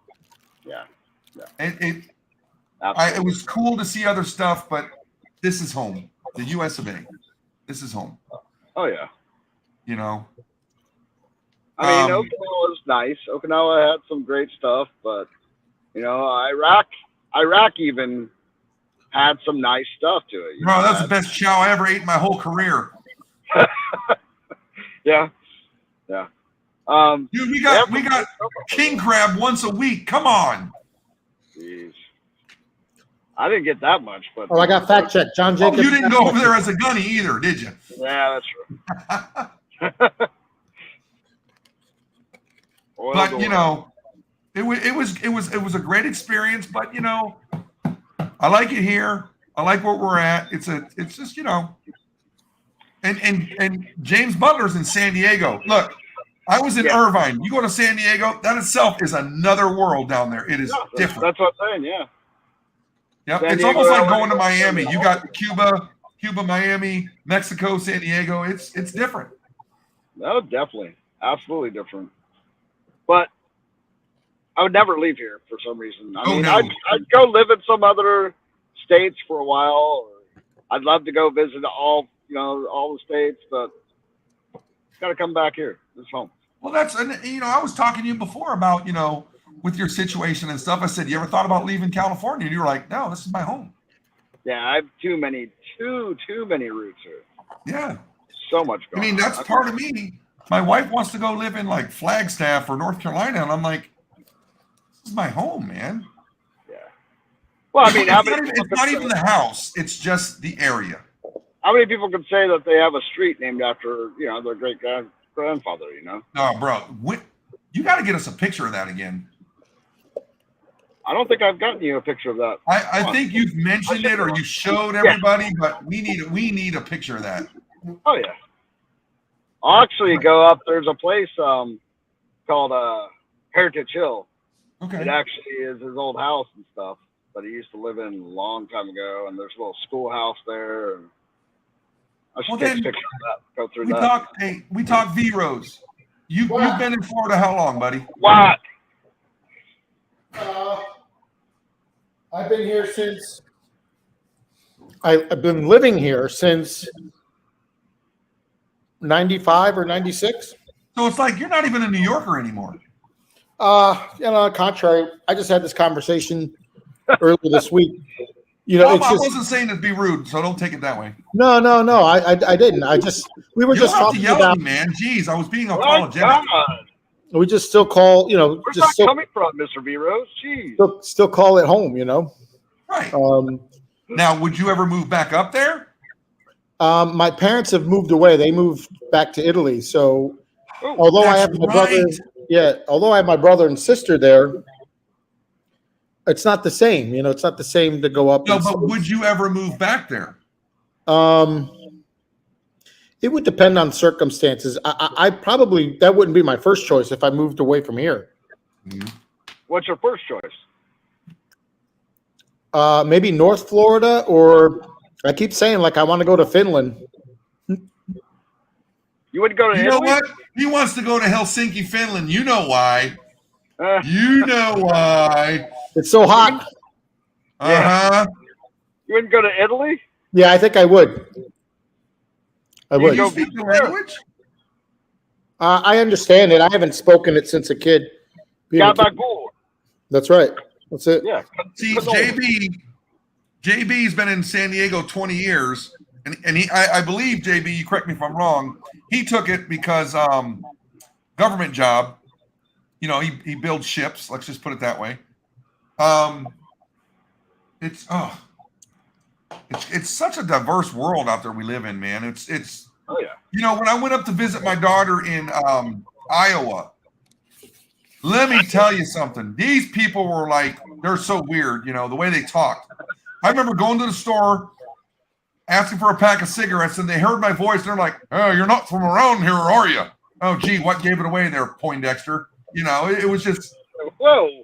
Yeah. It Absolutely. was cool to see other stuff, but this is home. The US of A. This is home. Oh yeah. You know? I mean, Okinawa was nice. Okinawa had some great stuff, but Iraq even had some nice stuff to it. No, that's the best chow I ever ate in my whole career. Yeah. Dude, we got king crab once a week. Come on. Jeez. I didn't get that much, but Oh, I got fact checked. John Jacobs. You didn't go over there as a gunny either, did you? yeah, that's true. But you know, it was a great experience. But you know, I like it here. I like where we're at. It's just, you know, and James Butler's in San Diego. Look, I was in Irvine. You go to San Diego, that itself is another world down there. It is different. That's what I'm saying. Yeah. Yep. San It's Diego, almost like LA, going to Miami. You got Cuba, Miami, Mexico, San Diego. It's different. No, definitely, absolutely different. But I would never leave here for some reason. I mean, no. I'd go live in some other states for a while. Or I'd love to go visit all the states, but got to come back here. It's home. Well, I was talking to you before about, with your situation and stuff. I said, you ever thought about leaving California? And you were like, no, this is my home. Yeah, I have too many roots here. Yeah. So much going on. I mean, that's part of me. My wife wants to go live in like Flagstaff or North Carolina, and I'm like, this is my home, man. Yeah. Well, I mean, it's not even the house; it's just the area. How many people can say that they have a street named after their great grandfather? No, bro, you got to get us a picture of that again. I don't think I've gotten you a picture of that. I think you've mentioned it or you showed everybody, but we need a picture of that. Oh yeah. I'll actually go up. There's a place called Heritage Hill. Okay. It actually is his old house and stuff that he used to live in a long time ago. And there's a little schoolhouse there. And I should take a picture of that. Go through that. We talk V-Rose. You've been in Florida how long, buddy? What? I've been here since. I've been living here since 95 or 96. So it's like you're not even a New Yorker anymore. Contrary, I just had this conversation earlier this week. I wasn't saying to be rude, so don't take it that way. No. I didn't. We were You just don't have to talking yell about. at me, man. Jeez, I was being Oh, apologetic. God. We just still call, Where's that coming from, Mr. V-Rose? Jeez. still call it home, Right. Now, would you ever move back up there? My parents have moved away. They moved back to Italy. So Ooh, although I have my brother, although I have my brother and sister there, it's not the same. It's not the same to go up. No, but would you ever move back there? It would depend on circumstances. I probably, that wouldn't be my first choice if I moved away from here. What's your first choice? Maybe North Florida, or I keep saying like I want to go to Finland. You would go to You know Italy? what? He wants to go to Helsinki, Finland. You know why? Uh, You know why? It's so hot. Uh-huh. you wouldn't go to Italy? Yeah, I think I would. I Do would. you speak the language? I understand it. I haven't spoken it since a kid. Being a kid. Gabagool. That's right. That's it. Yeah. See, JB's been in San Diego 20 years, and I believe, JB, you correct me if I'm wrong, he took it because government job, you know, he builds ships, let's just put it that way. It's such a diverse world out there we live in, man. It's Oh, yeah. you know, when I went up to visit my daughter in Iowa, let me tell you something. These people were like, they're so weird, you know, the way they talked. I remember going to the store, asking for a pack of cigarettes, and they heard my voice. And they're like, "Oh, you're not from around here, are you?" Oh, gee, what gave it away there, Poindexter? You know, it was just Whoa.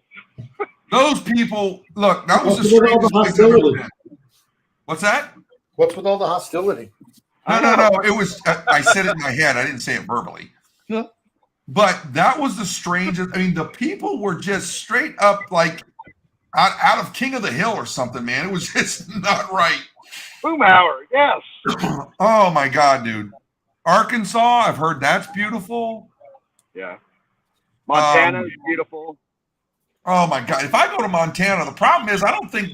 those people. Look, that was the What's with all the strangest place I've ever hostility? been. What's that? What's with all the hostility? No. It was. I said it in my head. I didn't say it verbally. Yeah. But that was the strangest. I mean, the people were just straight up like out of King of the Hill or something, man. It was just not right. Boomhauer. Yes. Oh my God, dude. Arkansas, I've heard that's beautiful. Yeah. Montana is beautiful. Oh my God. If I go to Montana, the problem is I don't think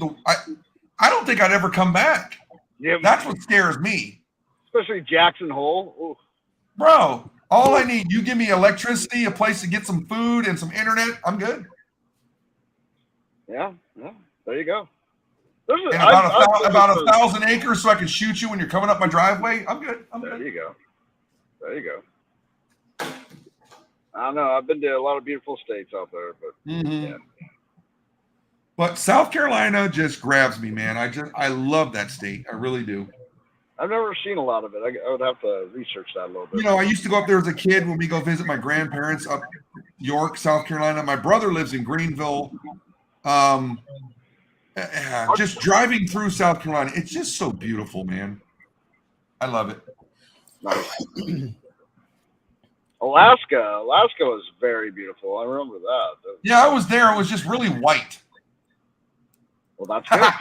I'd ever come back. Yeah. That's what scares me. Especially Jackson Hole. Ooh. Bro, all I need, you give me electricity, a place to get some food and some internet, I'm good. Yeah. There you go. There's And about 1,000 acres so I can shoot you when you're coming up my driveway, I'm good. There you go. I don't know. I've been to a lot of beautiful states out there, but yeah. But South Carolina just grabs me, man. I love that state. I really do. I've never seen a lot of it. I would have to research that a little bit. You know, I used to go up there as a kid when we go visit my grandparents up York, South Carolina. My brother lives in Greenville. Just driving through South Carolina, it's just so beautiful, man. I love it. Nice. Alaska was very beautiful. I remember that. Yeah, I was there. It was just really white. Well, that's good.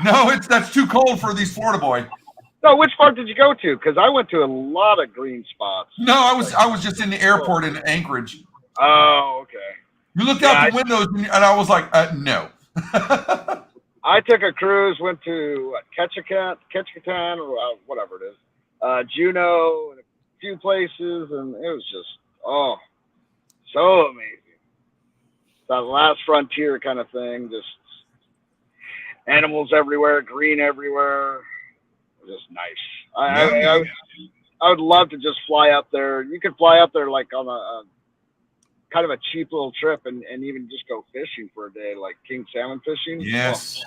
No, that's too cold for these Florida boy. No, which part did you go to? Because I went to a lot of green spots. No, I was just in the airport in Anchorage. Oh, okay. You looked out the windows and I was like, no. I took a cruise, went to Ketchikan, or whatever it is, Juneau, and a few places, and it was just so amazing. That last frontier kind of thing, just animals everywhere, green everywhere, just nice. I would love to just fly up there. You could fly up there like on a kind of a cheap little trip and even just go fishing for a day, like king salmon fishing. Yes.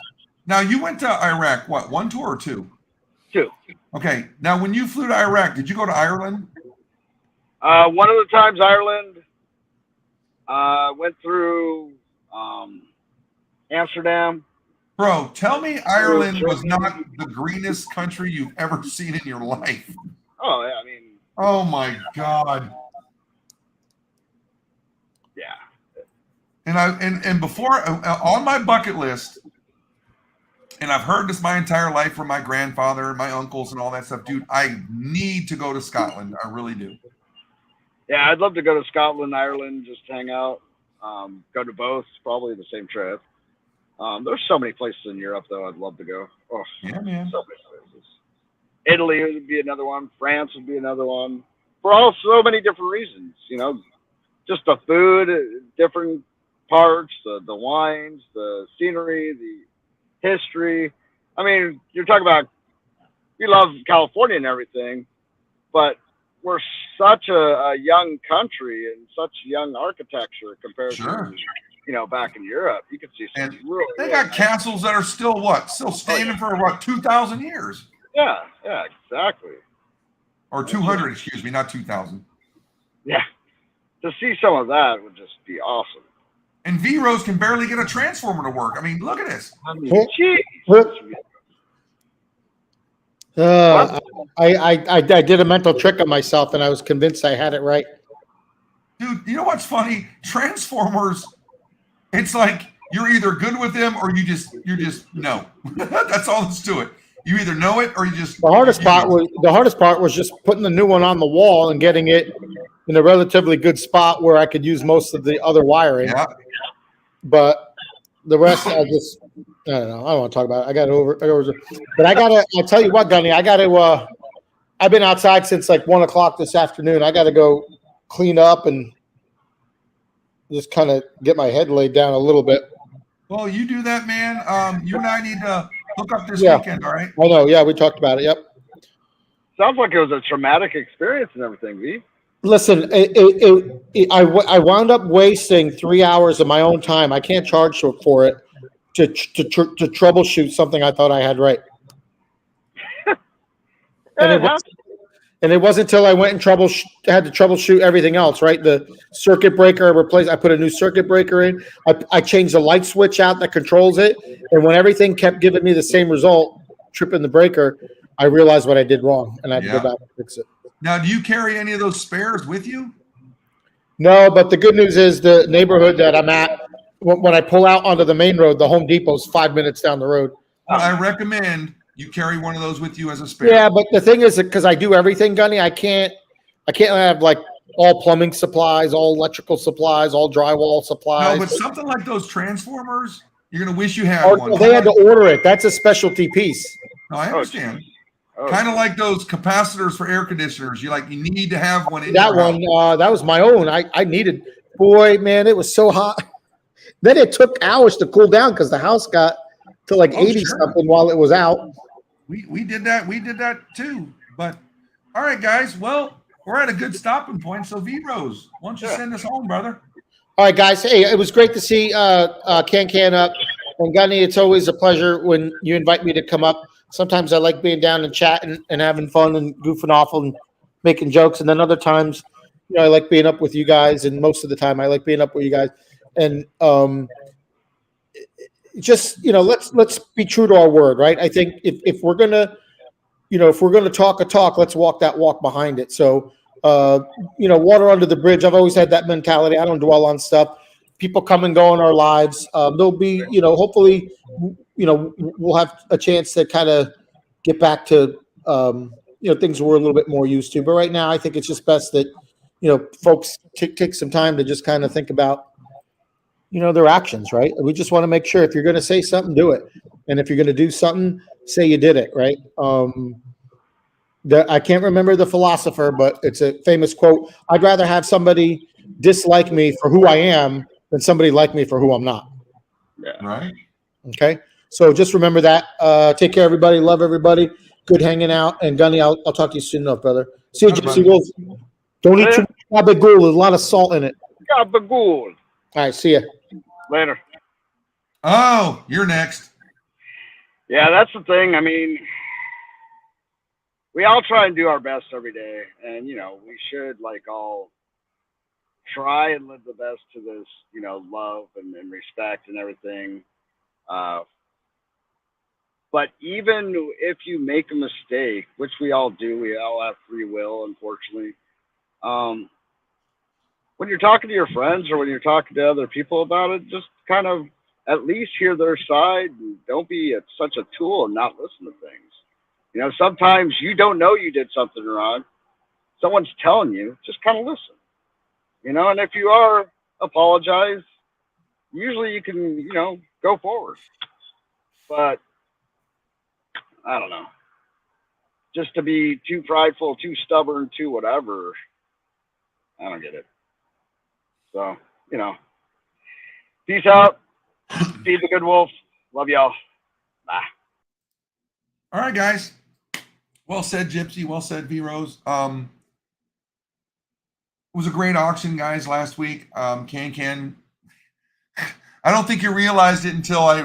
Now you went to Iraq, what, one tour or two? Two. Okay. Now when you flew to Iraq, did you go to Ireland? One of the times Ireland, went through Amsterdam. Bro, tell me Ireland was not the greenest country you've ever seen in your life. Oh, yeah, I mean. Oh my God. Yeah. And before on my bucket list, and I've heard this my entire life from my grandfather and my uncles and all that stuff, dude, I need to go to Scotland. I really do. Yeah, I'd love to go to Scotland, Ireland, just hang out. Go to both, probably the same trip. There's so many places in Europe, though, I'd love to go. Oh, yeah, man. So many places. Italy would be another one. France would be another one. For all so many different reasons, you know, just the food, different parts, the wines, the scenery, the history. I mean, you're talking about, we love California and everything, but we're such a young country and such young architecture compared to, you know, back in Europe. You can see some really. They got castles that are still standing for 2,000 years. Yeah, exactly. or 200, excuse me, not 2,000. Yeah. To see some of that would just be awesome. And V Rose can barely get a transformer to work. I mean, look at this. I mean, geez. I did a mental trick on myself, and I was convinced I had it right. Dude, you know what's funny? Transformers, it's like you're either good with them or you're just no. That's all that's to it. You either know it or you just The hardest part was just putting the new one on the wall and getting it in a relatively good spot where I could use most of the other wiring. Yeah. But the rest, I don't know. I don't want to talk about it. I got over. But I'll tell you what, Gunny, I've been outside since like 1 o'clock this afternoon. I got to go clean up and just kind of get my head laid down a little bit. Well, you do that, man. You and I need to hook up this weekend, all right? I know. Yeah, we talked about it. Yep. Sounds like it was a traumatic experience and everything, V. Listen, I wound up wasting 3 hours of my own time. I can't charge for it to troubleshoot something I thought I had right. And it wasn't until I went and had to troubleshoot everything else, right? The circuit breaker replaced. I put a new circuit breaker in. I changed the light switch out that controls it. And when everything kept giving me the same result, tripping the breaker, I realized what I did wrong, and I had to go back and fix it. Now, do you carry any of those spares with you? No, but the good news is the neighborhood that I'm at, when I pull out onto the main road, the Home Depot's 5 minutes down the road. Well, I recommend you carry one of those with you as a spare. Yeah, but the thing is, because I do everything, Gunny, I can't have like all plumbing supplies, all electrical supplies, all drywall supplies. No, but something like those transformers, you're gonna wish you had one. They had to order it. That's a specialty piece. No, I understand. Oh, Kind of like those capacitors for air conditioners. You need to have one. In That your one, house. that was my own. I needed. Boy, man, it was so hot. Then it took hours to cool down because the house got to like 80 something while it was out. We did that. We did that too. But all right, guys. Well, we're at a good stopping point. So V Rose, why don't you send us home, brother? All right, guys. Hey, it was great to see Can up. And Gunny, it's always a pleasure when you invite me to come up. Sometimes I like being down and chatting and having fun and goofing off and making jokes. And then other times, I like being up with you guys. And most of the time I like being up with you guys. And just, let's be true to our word, right? I think if we're gonna, if we're gonna talk a talk, let's walk that walk behind it. So, water under the bridge. I've always had that mentality. I don't dwell on stuff. People come and go in our lives. There'll be, hopefully, we'll have a chance to kind of get back to, things we're a little bit more used to. But right now, I think it's just best that, folks take some time to just kind of think about, their actions, right? We just want to make sure if you're going to say something, do it. And if you're going to do something, say you did it, right? I can't remember the philosopher, but it's a famous quote. I'd rather have somebody dislike me for who I am than somebody like me for who I'm not. Yeah. Right. Okay. So just remember that. Take care, everybody. Love everybody. Good hanging out. And Gunny, I'll talk to you soon enough, brother. See you, Gypsy Wolf. Don't eat too much gabagool. There's a lot of salt in it. Gabagool. All right. See ya. Later. Oh, you're next. Yeah, that's the thing. I mean, we all try and do our best every day. And, we should all try and live the best to this, love and respect and everything. But even if you make a mistake, which we all do, we all have free will, unfortunately. When you're talking to your friends or when you're talking to other people about it, just kind of at least hear their side and don't be such a tool and not listen to things. Sometimes you don't know you did something wrong. Someone's telling you, just kind of listen. And if you are, apologize. Usually you can, go forward. But I don't know. Just to be too prideful, too stubborn, too whatever, I don't get it. So, peace out. Feed the good wolf. Love y'all. Bye. All right, guys. Well said, Gypsy. Well said, V Rose. It was a great auction, guys, last week. Can. I don't think you realized it until I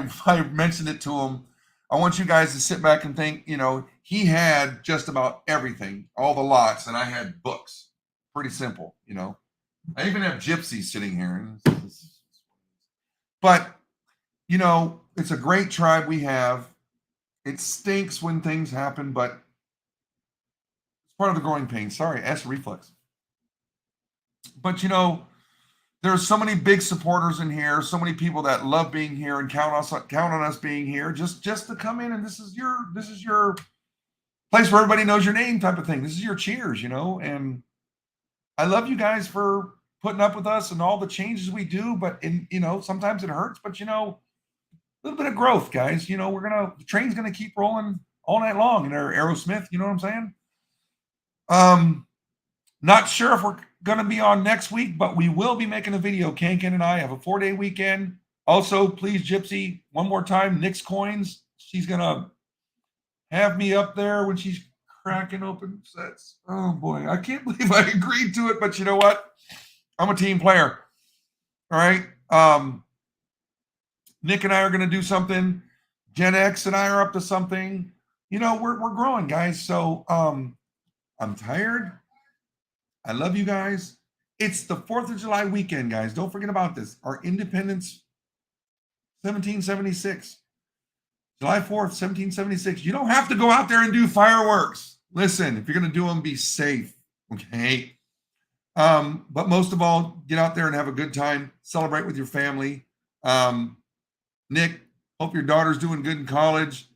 mentioned it to him. I want you guys to sit back and think, he had just about everything, all the lots, and I had books. Pretty simple, you know. I even have Gypsy sitting here. But, you know, it's a great tribe we have. It stinks when things happen, but it's part of the growing pains. Sorry, acid reflux. But, you know, there's so many big supporters in here, so many people that love being here and count on us being here just to come in, and this is your place where everybody knows your name type of thing. This is your cheers, you know, and I love you guys for putting up with us and all the changes we do, but you know, sometimes it hurts, but you know, a little bit of growth, guys. You know, the train's gonna keep rolling all night long in our Aerosmith, you know what I'm saying? Not sure if we're gonna be on next week, but we will be making a video. Ken and I have a 4-day weekend. Also, please, Gypsy, one more time, Nick's Coins. She's gonna have me up there when she's cracking open sets. Oh boy, I can't believe I agreed to it, but you know what? I'm a team player. All right. Nick and I are going to do something. Gen X and I are up to something. You know, we're growing, guys. So I'm tired. I love you guys. It's the 4th of July weekend, guys. Don't forget about this. Our independence, 1776. July 4th, 1776. You don't have to go out there and do fireworks. Listen, if you're going to do them, be safe. Okay. But most of all, get out there and have a good time. Celebrate with your family. Nick, hope your daughter's doing good in college.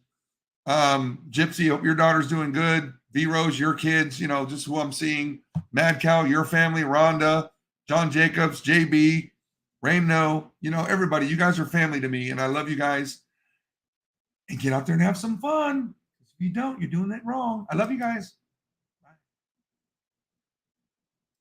Gypsy, hope your daughter's doing good. V-Rose, your kids, you know, just who I'm seeing. Mad Cow, your family. Rhonda, John Jacobs, JB, Raymno, you know, everybody. You guys are family to me, and I love you guys. And get out there and have some fun. If you don't, you're doing it wrong. I love you guys.